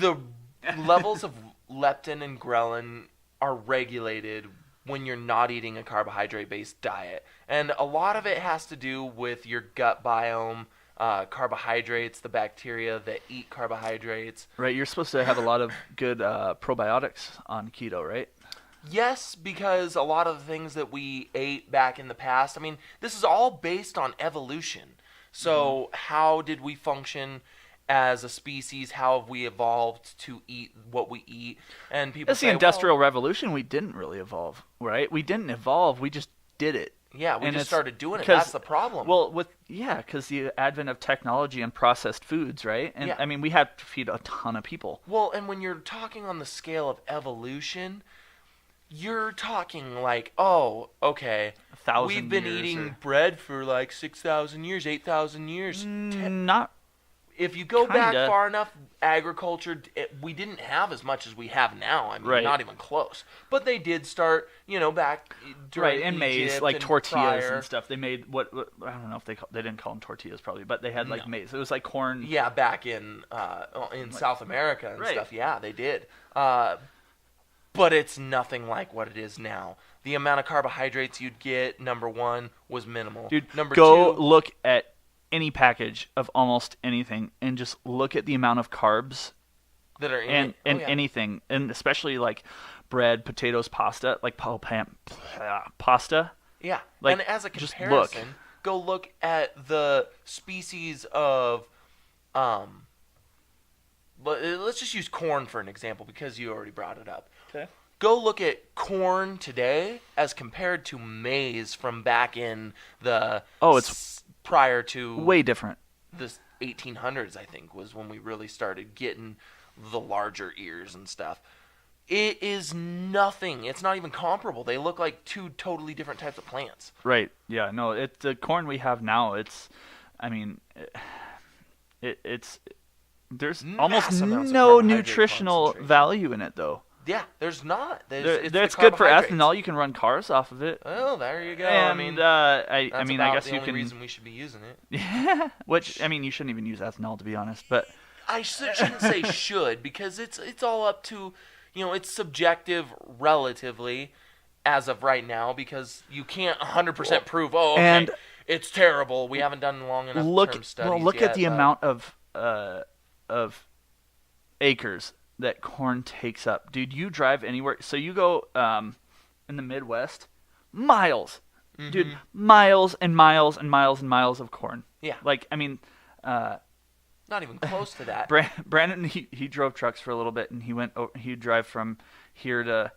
[SPEAKER 2] The levels of leptin and ghrelin are regulated when you're not eating a carbohydrate-based diet, and a lot of it has to do with your gut biome. Carbohydrates, the bacteria that eat carbohydrates.
[SPEAKER 1] Right, you're supposed to have a lot of good probiotics on keto, right?
[SPEAKER 2] Yes, because a lot of the things that we ate back in the past, I mean, this is all based on evolution. So how did we function as a species? How have we evolved to eat what we eat? And people say,
[SPEAKER 1] the Industrial Revolution, we didn't really evolve, right? We didn't evolve, we just did it.
[SPEAKER 2] Yeah, we just started doing it. That's the problem.
[SPEAKER 1] Well, because the advent of technology and processed foods, right? And
[SPEAKER 2] yeah.
[SPEAKER 1] I mean, we had to feed a ton of people.
[SPEAKER 2] Well, and when you're talking on the scale of evolution, you're talking like, oh, okay,
[SPEAKER 1] 1,000
[SPEAKER 2] we've been eating bread for like 6,000 years, 8,000 years.
[SPEAKER 1] Not.
[SPEAKER 2] If you go back far enough, agriculture, we didn't have as much as we have now. I mean, not even close. But they did start, back during
[SPEAKER 1] and maize,
[SPEAKER 2] Egypt
[SPEAKER 1] like
[SPEAKER 2] and
[SPEAKER 1] tortillas
[SPEAKER 2] prior.
[SPEAKER 1] And stuff. They made what I don't know if they didn't call them tortillas probably, but they had like maize. It was like corn.
[SPEAKER 2] Yeah, back in South America and stuff. Yeah, they did. but it's nothing like what it is now. The amount of carbohydrates you'd get, number one, was minimal.
[SPEAKER 1] Dude,
[SPEAKER 2] number
[SPEAKER 1] go
[SPEAKER 2] two,
[SPEAKER 1] look at any package of almost anything and just look at the amount of carbs
[SPEAKER 2] that are in
[SPEAKER 1] and
[SPEAKER 2] it. Oh, yeah.
[SPEAKER 1] anything, and especially like bread, potatoes, pasta, like pasta.
[SPEAKER 2] Yeah,
[SPEAKER 1] Like,
[SPEAKER 2] and as a
[SPEAKER 1] just
[SPEAKER 2] comparison,
[SPEAKER 1] look.
[SPEAKER 2] go look at the species of, but let's just use corn for an example because you already brought it up.
[SPEAKER 1] Okay.
[SPEAKER 2] Go look at corn today as compared to maize from back in the
[SPEAKER 1] it's
[SPEAKER 2] prior to
[SPEAKER 1] way different.
[SPEAKER 2] the 1800s, I think, was when we really started getting the larger ears and stuff. It is nothing. It's not even comparable. They look like two totally different types of plants.
[SPEAKER 1] Right. Yeah. No. The corn we have now. It's. I mean, it's. There's almost
[SPEAKER 2] Massive amounts of
[SPEAKER 1] no
[SPEAKER 2] carbohydrate
[SPEAKER 1] nutritional
[SPEAKER 2] concentration.
[SPEAKER 1] value in it, though.
[SPEAKER 2] Yeah, there's not.
[SPEAKER 1] It's good for ethanol. You can run cars off of it.
[SPEAKER 2] Oh, there you go.
[SPEAKER 1] And,
[SPEAKER 2] I mean,
[SPEAKER 1] I
[SPEAKER 2] that's
[SPEAKER 1] mean,
[SPEAKER 2] about
[SPEAKER 1] I guess
[SPEAKER 2] the
[SPEAKER 1] you
[SPEAKER 2] only
[SPEAKER 1] can.
[SPEAKER 2] reason we should be using it.
[SPEAKER 1] Yeah. Which I mean, you shouldn't even use ethanol, to be honest. But
[SPEAKER 2] I shouldn't say should, because it's all up to, it's subjective relatively as of right now, because you can't 100% prove,
[SPEAKER 1] and
[SPEAKER 2] it's terrible. We haven't done long enough term studies
[SPEAKER 1] look
[SPEAKER 2] yet,
[SPEAKER 1] at the
[SPEAKER 2] but
[SPEAKER 1] amount of acres that corn takes up. Dude, you drive anywhere. So you go in the Midwest, miles.
[SPEAKER 2] Mm-hmm.
[SPEAKER 1] Dude, miles and miles and miles and miles of corn.
[SPEAKER 2] Yeah.
[SPEAKER 1] Like, I mean,
[SPEAKER 2] not even close to that.
[SPEAKER 1] Brandon, he drove trucks for a little bit, and he'd drive from here to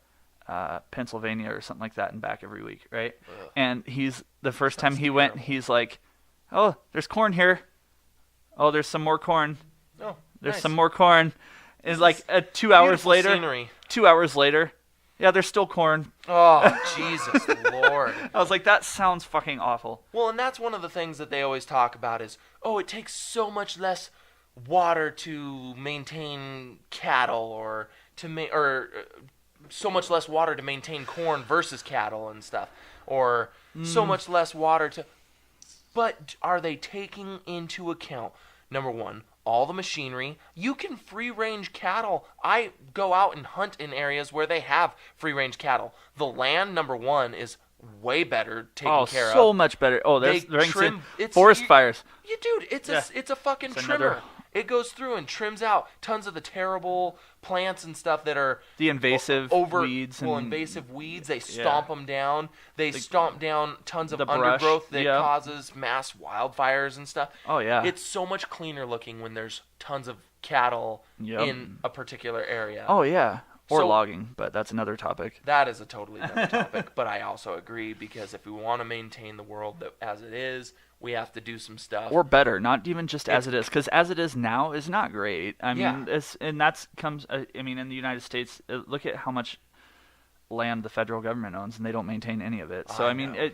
[SPEAKER 1] Pennsylvania or something like that and back every week, right?
[SPEAKER 2] Ugh.
[SPEAKER 1] And the first time
[SPEAKER 2] Sounds
[SPEAKER 1] he went,
[SPEAKER 2] terrible.
[SPEAKER 1] he's like, oh, there's corn here. Oh, there's some more corn.
[SPEAKER 2] Oh,
[SPEAKER 1] There's
[SPEAKER 2] nice.
[SPEAKER 1] some more corn. And like 2 hours
[SPEAKER 2] Beautiful
[SPEAKER 1] later,
[SPEAKER 2] scenery.
[SPEAKER 1] 2 hours later, yeah, there's still corn.
[SPEAKER 2] Oh, Jesus Lord.
[SPEAKER 1] I was like, that sounds fucking awful.
[SPEAKER 2] Well, and that's one of the things that they always talk about is, it takes so much less water to maintain cattle, or so much less water to maintain corn versus cattle and stuff, or so much less water to. But are they taking into account, number one, all the machinery? You can free-range cattle. I go out and hunt in areas where they have free-range cattle. The land, number one, is way better taken care of.
[SPEAKER 1] Oh, so much better. Oh,
[SPEAKER 2] They
[SPEAKER 1] there's
[SPEAKER 2] trim- it's-
[SPEAKER 1] forest
[SPEAKER 2] you-
[SPEAKER 1] fires.
[SPEAKER 2] Yeah, dude, it's a fucking
[SPEAKER 1] It's
[SPEAKER 2] trimmer.
[SPEAKER 1] another-
[SPEAKER 2] It goes through and trims out tons of the terrible plants and stuff that are
[SPEAKER 1] The invasive weeds.
[SPEAKER 2] invasive weeds. They stomp them down. They stomp down tons of
[SPEAKER 1] the brush,
[SPEAKER 2] undergrowth that
[SPEAKER 1] yeah.
[SPEAKER 2] causes mass wildfires and stuff.
[SPEAKER 1] Oh, yeah.
[SPEAKER 2] It's so much cleaner looking when there's tons of cattle
[SPEAKER 1] Yep.
[SPEAKER 2] in a particular area.
[SPEAKER 1] Oh, yeah. Or
[SPEAKER 2] So-
[SPEAKER 1] logging, but that's another topic.
[SPEAKER 2] That is a totally different topic, but I also agree, because if we want to maintain the world as it is, we have to do some stuff.
[SPEAKER 1] Or better, not even just as it is, because as it is now is not great. I mean,
[SPEAKER 2] Yeah.
[SPEAKER 1] and that's comes. I mean, in the United States, look at how much land the federal government owns, and they don't maintain any of it. So
[SPEAKER 2] I
[SPEAKER 1] I mean,
[SPEAKER 2] know.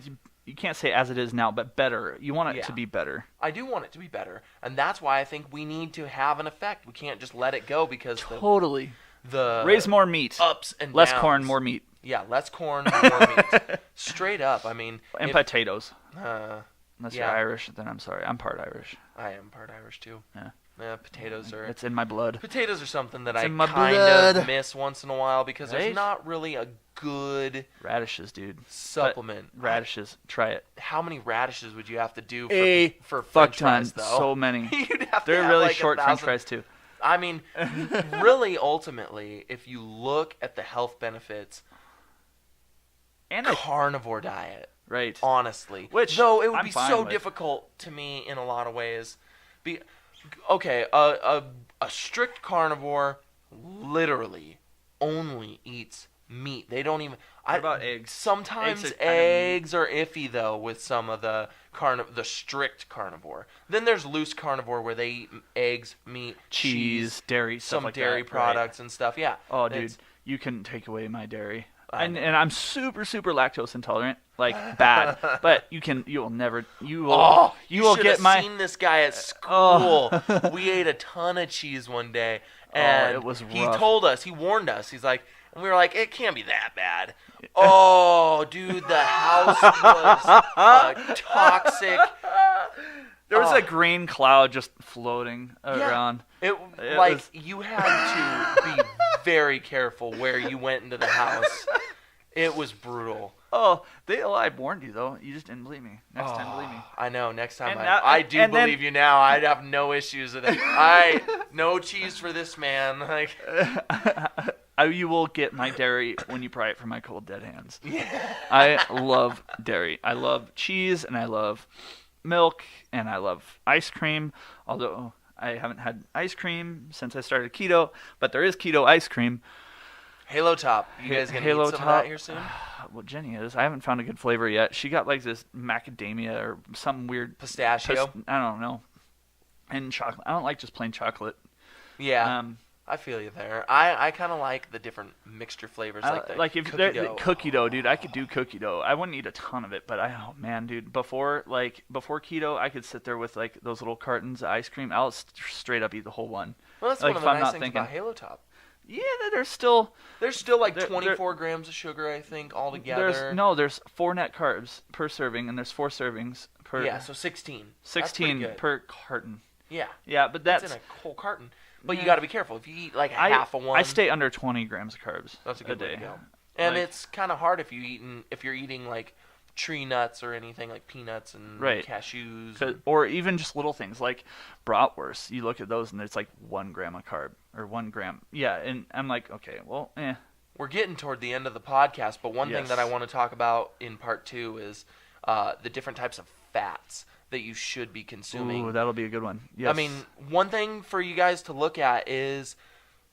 [SPEAKER 1] you can't say as it is now, but better. You want it
[SPEAKER 2] Yeah.
[SPEAKER 1] to be better.
[SPEAKER 2] I do want it to be better, and that's why I think we need to have an effect. We can't just let it go, because
[SPEAKER 1] Totally.
[SPEAKER 2] the
[SPEAKER 1] Raise more meat.
[SPEAKER 2] ups and
[SPEAKER 1] Less
[SPEAKER 2] downs.
[SPEAKER 1] corn, more meat.
[SPEAKER 2] Yeah, less corn, more meat. Straight up. I mean,
[SPEAKER 1] And
[SPEAKER 2] if-
[SPEAKER 1] potatoes. Unless
[SPEAKER 2] yeah.
[SPEAKER 1] you're Irish, then I'm sorry. I'm part Irish.
[SPEAKER 2] I am part Irish too.
[SPEAKER 1] Yeah.
[SPEAKER 2] Potatoes are
[SPEAKER 1] It's in my blood.
[SPEAKER 2] potatoes are something that
[SPEAKER 1] It's
[SPEAKER 2] I
[SPEAKER 1] in my
[SPEAKER 2] kind
[SPEAKER 1] blood.
[SPEAKER 2] of miss once in a while, because
[SPEAKER 1] Right?
[SPEAKER 2] there's not really a good
[SPEAKER 1] Radishes, dude.
[SPEAKER 2] supplement.
[SPEAKER 1] Radishes. Try it.
[SPEAKER 2] How many radishes would you have to do for
[SPEAKER 1] Fuck
[SPEAKER 2] French
[SPEAKER 1] ton.
[SPEAKER 2] fries, though?
[SPEAKER 1] So many.
[SPEAKER 2] You'd have to
[SPEAKER 1] They're
[SPEAKER 2] have
[SPEAKER 1] really
[SPEAKER 2] like
[SPEAKER 1] short French
[SPEAKER 2] 1,000.
[SPEAKER 1] fries too.
[SPEAKER 2] I mean, really, ultimately, if you look at the health benefits,
[SPEAKER 1] And
[SPEAKER 2] carnivore diet,
[SPEAKER 1] right.
[SPEAKER 2] honestly.
[SPEAKER 1] Which
[SPEAKER 2] though it would
[SPEAKER 1] I'm
[SPEAKER 2] be
[SPEAKER 1] fine
[SPEAKER 2] so
[SPEAKER 1] with.
[SPEAKER 2] difficult to me in a lot of ways. Okay, a strict carnivore literally only eats meat. They don't even.
[SPEAKER 1] What about eggs?
[SPEAKER 2] Sometimes
[SPEAKER 1] Eggs are kind of meat.
[SPEAKER 2] eggs are iffy though with some of the strict carnivore. Then there's loose carnivore where they eat eggs, meat,
[SPEAKER 1] Cheese, dairy, stuff
[SPEAKER 2] some
[SPEAKER 1] like
[SPEAKER 2] dairy
[SPEAKER 1] that,
[SPEAKER 2] products and stuff. Yeah.
[SPEAKER 1] Right. Oh, dude,
[SPEAKER 2] It's-
[SPEAKER 1] you can take away my dairy.
[SPEAKER 2] I
[SPEAKER 1] And
[SPEAKER 2] know.
[SPEAKER 1] I'm super lactose intolerant, like bad. But you will
[SPEAKER 2] You
[SPEAKER 1] will
[SPEAKER 2] should
[SPEAKER 1] get
[SPEAKER 2] have
[SPEAKER 1] my.
[SPEAKER 2] seen this guy at school. We ate a ton of cheese one day, and
[SPEAKER 1] it was
[SPEAKER 2] he
[SPEAKER 1] rough.
[SPEAKER 2] told us, he warned us. He's like, and we were like, it can't be that bad. Oh, dude, the house was toxic.
[SPEAKER 1] There was
[SPEAKER 2] Oh.
[SPEAKER 1] a green cloud just floating around.
[SPEAKER 2] It
[SPEAKER 1] It
[SPEAKER 2] like
[SPEAKER 1] was-
[SPEAKER 2] you had to be very careful where you went into the house. It was brutal.
[SPEAKER 1] Oh, I warned you though. You just didn't believe me. Next time, believe me.
[SPEAKER 2] I know. Next time,
[SPEAKER 1] And now-
[SPEAKER 2] I do
[SPEAKER 1] and then-
[SPEAKER 2] believe you now. I'd have no issues with it. No cheese for this man. Like,
[SPEAKER 1] You will get my dairy when you pry it from my cold dead hands.
[SPEAKER 2] yeah.
[SPEAKER 1] I love dairy. I love cheese, and I love milk, and I love ice cream. Although I haven't had ice cream since I started keto, but there is keto ice cream.
[SPEAKER 2] Halo Top. You guys gonna
[SPEAKER 1] Halo
[SPEAKER 2] eat some
[SPEAKER 1] Top.
[SPEAKER 2] of that here soon?
[SPEAKER 1] Well, Jenny is. I haven't found a good flavor yet. She got like this macadamia or some weird
[SPEAKER 2] Pistachio.
[SPEAKER 1] I don't know. And chocolate. I don't like just plain chocolate.
[SPEAKER 2] Yeah. I feel you there. I kind of like the different mixture flavors, like the
[SPEAKER 1] if
[SPEAKER 2] cookie dough.
[SPEAKER 1] Cookie dough, dude. I could do cookie dough. I wouldn't eat a ton of it, but oh man, dude. Before keto, I could sit there with like those little cartons of ice cream. I'll straight up eat the whole one.
[SPEAKER 2] Well, that's
[SPEAKER 1] like,
[SPEAKER 2] one of
[SPEAKER 1] if
[SPEAKER 2] the
[SPEAKER 1] I'm
[SPEAKER 2] nice
[SPEAKER 1] not
[SPEAKER 2] things
[SPEAKER 1] thinking-
[SPEAKER 2] about Halo Top.
[SPEAKER 1] Yeah, there's still
[SPEAKER 2] like
[SPEAKER 1] There-
[SPEAKER 2] 24 grams of sugar, I think, altogether.
[SPEAKER 1] there's 4 net carbs per serving, and there's 4 servings per.
[SPEAKER 2] Yeah, so 16. That's
[SPEAKER 1] 16
[SPEAKER 2] pretty good.
[SPEAKER 1] per carton.
[SPEAKER 2] Yeah.
[SPEAKER 1] Yeah, but
[SPEAKER 2] That's
[SPEAKER 1] that's
[SPEAKER 2] in a whole carton. But you
[SPEAKER 1] Yeah.
[SPEAKER 2] got to be careful. If you eat like half of one,
[SPEAKER 1] I stay under 20 grams of carbs.
[SPEAKER 2] that's a good way
[SPEAKER 1] day.
[SPEAKER 2] to go. And
[SPEAKER 1] Like-
[SPEAKER 2] it's kind of hard if you're eating like tree nuts or anything like peanuts and
[SPEAKER 1] Right.
[SPEAKER 2] cashews.
[SPEAKER 1] Or even just little things like bratwurst. You look at those and it's like 1 gram of carb or 1 gram. Yeah, and I'm like, okay, well,
[SPEAKER 2] We're getting toward the end of the podcast, but one thing
[SPEAKER 1] Yes.
[SPEAKER 2] that I want to talk about in part 2 is the different types of fats that you should be consuming.
[SPEAKER 1] Ooh, that'll be a good one. Yes.
[SPEAKER 2] I mean, one thing for you guys to look at is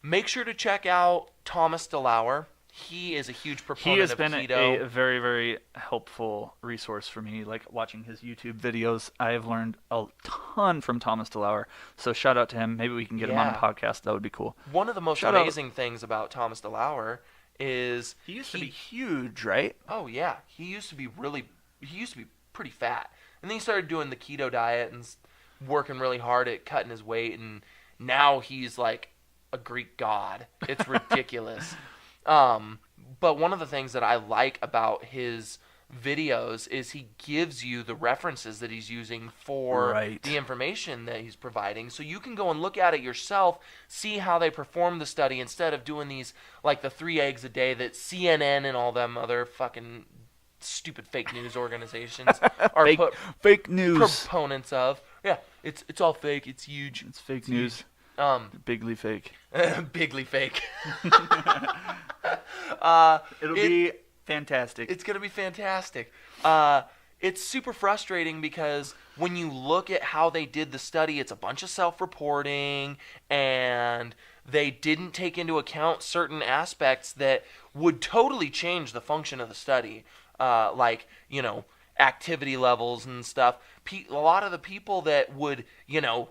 [SPEAKER 2] make sure to check out Thomas DeLauer. He is a huge
[SPEAKER 1] he
[SPEAKER 2] proponent
[SPEAKER 1] has
[SPEAKER 2] of
[SPEAKER 1] been
[SPEAKER 2] keto.
[SPEAKER 1] a very, very helpful resource for me. Like watching his YouTube videos, I have learned a ton from Thomas DeLauer. So shout out to him. Maybe we can get him on a
[SPEAKER 2] Yeah.
[SPEAKER 1] podcast. That would be cool.
[SPEAKER 2] One of the most
[SPEAKER 1] Shout out.
[SPEAKER 2] amazing things about Thomas DeLauer is
[SPEAKER 1] He used to be huge, right?
[SPEAKER 2] oh yeah, he used to be pretty fat, and then he started doing the keto diet and working really hard at cutting his weight, and now he's like a Greek god. It's ridiculous. But one of the things that I like about his videos is he gives you the references that he's using for
[SPEAKER 1] Right.
[SPEAKER 2] the information that he's providing, so you can go and look at it yourself, see how they perform the study, instead of doing these like the 3 eggs a day that CNN and all them other fucking stupid fake news organizations are
[SPEAKER 1] Fake news.
[SPEAKER 2] proponents of. Yeah, it's all fake. It's huge.
[SPEAKER 1] It's fake news. Bigly fake.
[SPEAKER 2] Bigly fake.
[SPEAKER 1] It'll be fantastic.
[SPEAKER 2] It's gonna be fantastic. It's super frustrating because when you look at how they did the study, it's a bunch of self-reporting, and they didn't take into account certain aspects that would totally change the function of the study, like activity levels and stuff. A lot of the people that would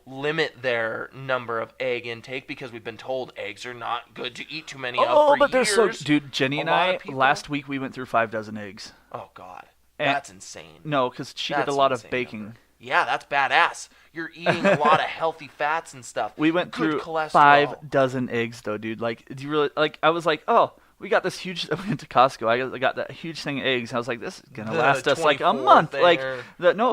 [SPEAKER 2] limit their number of egg intake because we've been told eggs are not good to eat too many of for
[SPEAKER 1] but they're so.
[SPEAKER 2] years.
[SPEAKER 1] Dude, Jenny
[SPEAKER 2] A
[SPEAKER 1] and
[SPEAKER 2] lot
[SPEAKER 1] I
[SPEAKER 2] of people-
[SPEAKER 1] last week we went through 5 dozen eggs.
[SPEAKER 2] Oh God,
[SPEAKER 1] And-
[SPEAKER 2] that's insane.
[SPEAKER 1] No, because she did
[SPEAKER 2] That's
[SPEAKER 1] a lot
[SPEAKER 2] an
[SPEAKER 1] of
[SPEAKER 2] insane
[SPEAKER 1] baking.
[SPEAKER 2] number. Yeah, that's badass. You're eating a lot of healthy fats and stuff.
[SPEAKER 1] We went
[SPEAKER 2] Good
[SPEAKER 1] through
[SPEAKER 2] cholesterol.
[SPEAKER 1] 5 dozen eggs though, dude. Like, do you really like? I was like, oh, we got this huge. I went to Costco. I got that huge thing of eggs. I was like, this is gonna
[SPEAKER 2] The
[SPEAKER 1] last us like a
[SPEAKER 2] 24
[SPEAKER 1] month.
[SPEAKER 2] thing
[SPEAKER 1] Like,
[SPEAKER 2] or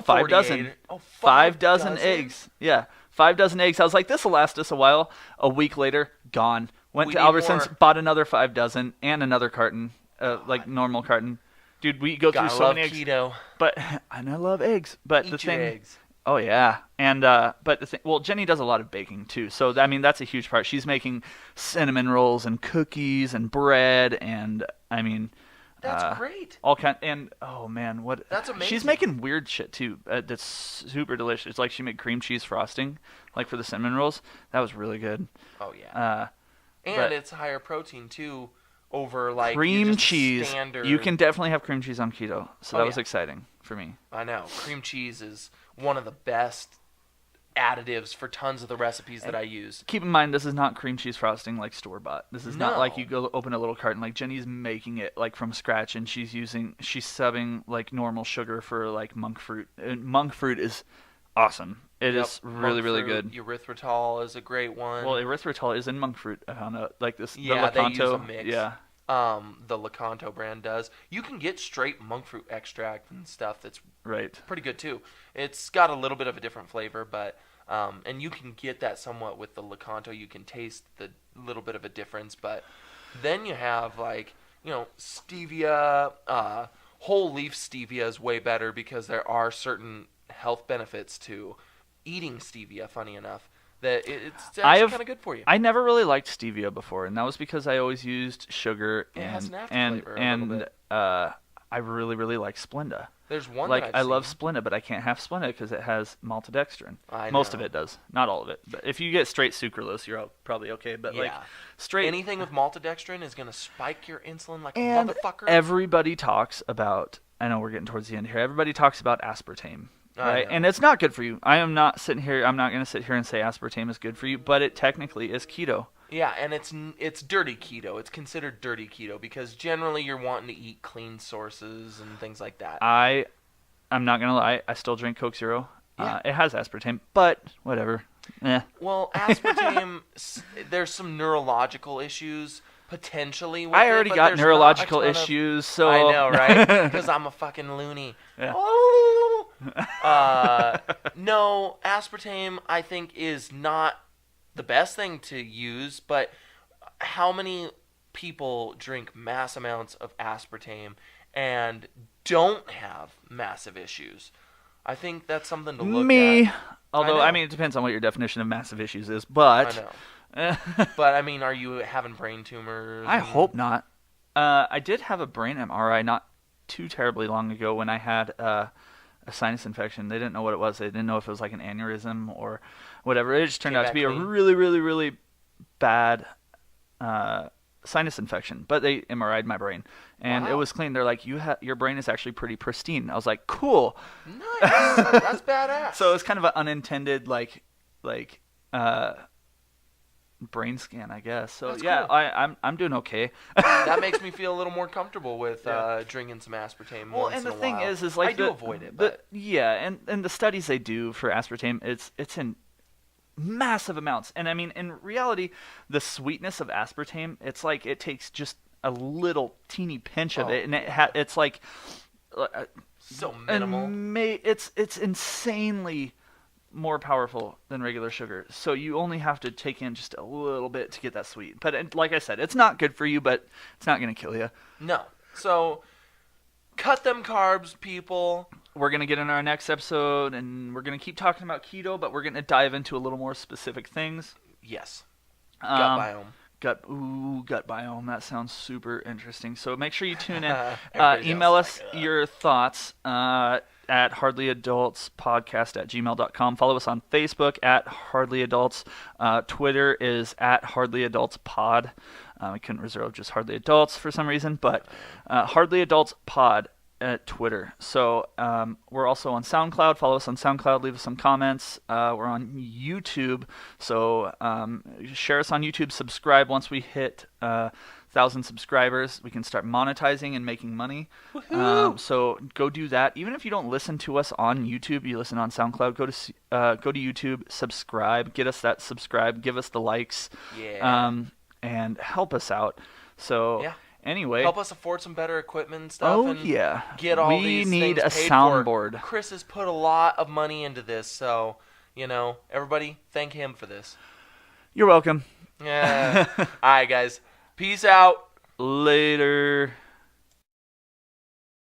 [SPEAKER 1] 5 dozen.
[SPEAKER 2] 48. Oh,
[SPEAKER 1] 5 dozen eggs. Yeah, 5 dozen eggs. I was like, this will last us a while. A week later, gone. Went
[SPEAKER 2] We
[SPEAKER 1] to
[SPEAKER 2] need
[SPEAKER 1] Albertsons,
[SPEAKER 2] more.
[SPEAKER 1] bought another 5 dozen and another carton, like normal carton. Dude, we go through
[SPEAKER 2] Gotta
[SPEAKER 1] so
[SPEAKER 2] love
[SPEAKER 1] many eggs.
[SPEAKER 2] keto.
[SPEAKER 1] But and I love eggs. But
[SPEAKER 2] Eat
[SPEAKER 1] the
[SPEAKER 2] your
[SPEAKER 1] thing.
[SPEAKER 2] eggs.
[SPEAKER 1] Oh yeah, and but the thing, well, Jenny does a lot of baking too, so I mean that's a huge part. She's making cinnamon rolls and cookies and bread, and I mean
[SPEAKER 2] That's great.
[SPEAKER 1] all kind. And oh man, what
[SPEAKER 2] That's amazing.
[SPEAKER 1] She's making weird shit too. That's super delicious. Like she made cream cheese frosting, like for the cinnamon rolls. That was really good.
[SPEAKER 2] Oh yeah.
[SPEAKER 1] But
[SPEAKER 2] And it's higher protein too, over like
[SPEAKER 1] cream
[SPEAKER 2] just
[SPEAKER 1] cheese.
[SPEAKER 2] Standard.
[SPEAKER 1] You can definitely have cream cheese on keto, so
[SPEAKER 2] Oh,
[SPEAKER 1] that was
[SPEAKER 2] yeah.
[SPEAKER 1] exciting for me.
[SPEAKER 2] I know. Cream cheese is one of the best additives for tons of the recipes that I use.
[SPEAKER 1] Keep in mind, this is not cream cheese frosting like store bought. This is not like
[SPEAKER 2] No.
[SPEAKER 1] you go open a little carton. Like Jenny's making it like from scratch, and she's subbing like normal sugar for like monk fruit. And monk fruit is awesome. It is
[SPEAKER 2] Yep,
[SPEAKER 1] really
[SPEAKER 2] monk
[SPEAKER 1] really
[SPEAKER 2] fruit,
[SPEAKER 1] good.
[SPEAKER 2] Erythritol is a great one.
[SPEAKER 1] Well, erythritol is in monk fruit. I found out like this.
[SPEAKER 2] Yeah,
[SPEAKER 1] the
[SPEAKER 2] they use a
[SPEAKER 1] Lakanto.
[SPEAKER 2] mix.
[SPEAKER 1] Yeah,
[SPEAKER 2] the Lakanto brand does. You can get straight monk fruit extract and stuff that's
[SPEAKER 1] right.
[SPEAKER 2] pretty good too. It's got a little bit of a different flavor, but And you can get that somewhat with the Lecanto. You can taste the little bit of a difference, but then you have like, stevia. Whole leaf stevia is way better because there are certain health benefits to eating stevia. Funny enough, that it's actually kind of good for you.
[SPEAKER 1] I never really liked stevia before, and that was because I always used sugar
[SPEAKER 2] It has an
[SPEAKER 1] and
[SPEAKER 2] after flavor a little bit.
[SPEAKER 1] I really really like Splenda.
[SPEAKER 2] There's one
[SPEAKER 1] Like
[SPEAKER 2] that I've
[SPEAKER 1] love
[SPEAKER 2] seen.
[SPEAKER 1] Splenda, but I can't have Splenda because it has maltodextrin.
[SPEAKER 2] I
[SPEAKER 1] Most
[SPEAKER 2] know.
[SPEAKER 1] of it does, not all of it. But if you get straight sucralose, you're probably okay. But like straight
[SPEAKER 2] anything with maltodextrin is gonna spike your insulin like a
[SPEAKER 1] and
[SPEAKER 2] motherfucker.
[SPEAKER 1] everybody talks about. I know we're getting towards the end here. Everybody talks about aspartame,
[SPEAKER 2] I
[SPEAKER 1] right?
[SPEAKER 2] know.
[SPEAKER 1] And it's not good for you. I'm not going to sit here and say aspartame is good for you, but it technically is keto.
[SPEAKER 2] Yeah, and it's dirty keto. It's considered dirty keto because generally you're wanting to eat clean sources and things like that.
[SPEAKER 1] I'm not going to lie. I still drink Coke Zero.
[SPEAKER 2] Yeah.
[SPEAKER 1] It has aspartame, but whatever.
[SPEAKER 2] Well, aspartame, there's some neurological issues potentially with
[SPEAKER 1] I already
[SPEAKER 2] it, but
[SPEAKER 1] got
[SPEAKER 2] there's
[SPEAKER 1] neurological
[SPEAKER 2] not a ton of-
[SPEAKER 1] issues, so
[SPEAKER 2] I know, right? Because I'm a fucking loony.
[SPEAKER 1] Yeah.
[SPEAKER 2] No, aspartame I think is not the best thing to use, but how many people drink mass amounts of aspartame and don't have massive issues? I think that's something to look
[SPEAKER 1] Me,
[SPEAKER 2] at.
[SPEAKER 1] although
[SPEAKER 2] I
[SPEAKER 1] I
[SPEAKER 2] know.
[SPEAKER 1] mean it depends on what your definition of massive issues is, but
[SPEAKER 2] I know. But I mean, are you having brain tumors?
[SPEAKER 1] I
[SPEAKER 2] and-
[SPEAKER 1] hope not. I did have a brain MRI not too terribly long ago when I had a sinus infection. They didn't know what it was. They didn't know if it was like an aneurysm or whatever. It just turned
[SPEAKER 2] Came
[SPEAKER 1] out to
[SPEAKER 2] back
[SPEAKER 1] be
[SPEAKER 2] clean?
[SPEAKER 1] a really, really, really bad sinus infection. But they MRI'd my brain, and it
[SPEAKER 2] Wow.
[SPEAKER 1] was clean. They're like, your brain is actually pretty pristine. I was like, cool.
[SPEAKER 2] Nice. That's badass.
[SPEAKER 1] So it was kind of an unintended brain scan, I guess. So
[SPEAKER 2] That's
[SPEAKER 1] yeah,
[SPEAKER 2] cool.
[SPEAKER 1] I'm doing okay.
[SPEAKER 2] That makes me feel a little more comfortable with drinking some aspartame.
[SPEAKER 1] Well,
[SPEAKER 2] once
[SPEAKER 1] and the
[SPEAKER 2] in a
[SPEAKER 1] thing
[SPEAKER 2] while.
[SPEAKER 1] is like
[SPEAKER 2] I do avoid it,
[SPEAKER 1] the-
[SPEAKER 2] but
[SPEAKER 1] yeah, and the studies they do for aspartame, it's in massive amounts, and I mean in reality, the sweetness of aspartame, it's like it takes just a little teeny pinch of
[SPEAKER 2] Oh,
[SPEAKER 1] it, and it's like
[SPEAKER 2] so minimal.
[SPEAKER 1] it's insanely more powerful than regular sugar. So you only have to take in just a little bit to get that sweet. But like I said, it's not good for you, but it's not going to kill you.
[SPEAKER 2] No. So cut them carbs, people.
[SPEAKER 1] We're going to get in our next episode, and we're going to keep talking about keto, but we're going to dive into a little more specific things.
[SPEAKER 2] Yes. Gut biome.
[SPEAKER 1] Gut biome. That sounds super interesting. So make sure you tune in.
[SPEAKER 2] Everybody
[SPEAKER 1] Email
[SPEAKER 2] else
[SPEAKER 1] us
[SPEAKER 2] is like,
[SPEAKER 1] your thoughts at hardlyadultspodcast@gmail.com. Follow us on Facebook at hardlyadults. Twitter is at hardlyadultspod. I couldn't reserve just Hardly Adults for some reason, but hardlyadultspod at Twitter. So we're also on SoundCloud. Follow us on SoundCloud. Leave us some comments. We're on YouTube. So share us on YouTube. Subscribe once we hit 1,000 subscribers. We can start monetizing and making money. So go do that. Even if you don't listen to us on YouTube, you listen on SoundCloud. Go to YouTube. Subscribe. Get us that subscribe. Give us the likes.
[SPEAKER 2] Yeah.
[SPEAKER 1] And help us out. So.
[SPEAKER 2] Yeah.
[SPEAKER 1] Anyway,
[SPEAKER 2] Help us afford some better equipment and stuff.
[SPEAKER 1] oh
[SPEAKER 2] and
[SPEAKER 1] yeah,
[SPEAKER 2] get all
[SPEAKER 1] we
[SPEAKER 2] these
[SPEAKER 1] need
[SPEAKER 2] things
[SPEAKER 1] a
[SPEAKER 2] paid
[SPEAKER 1] soundboard.
[SPEAKER 2] For. Chris has put a lot of money into this, so everybody thank him for this.
[SPEAKER 1] You're welcome.
[SPEAKER 2] Yeah. All right, guys. Peace out.
[SPEAKER 1] Later.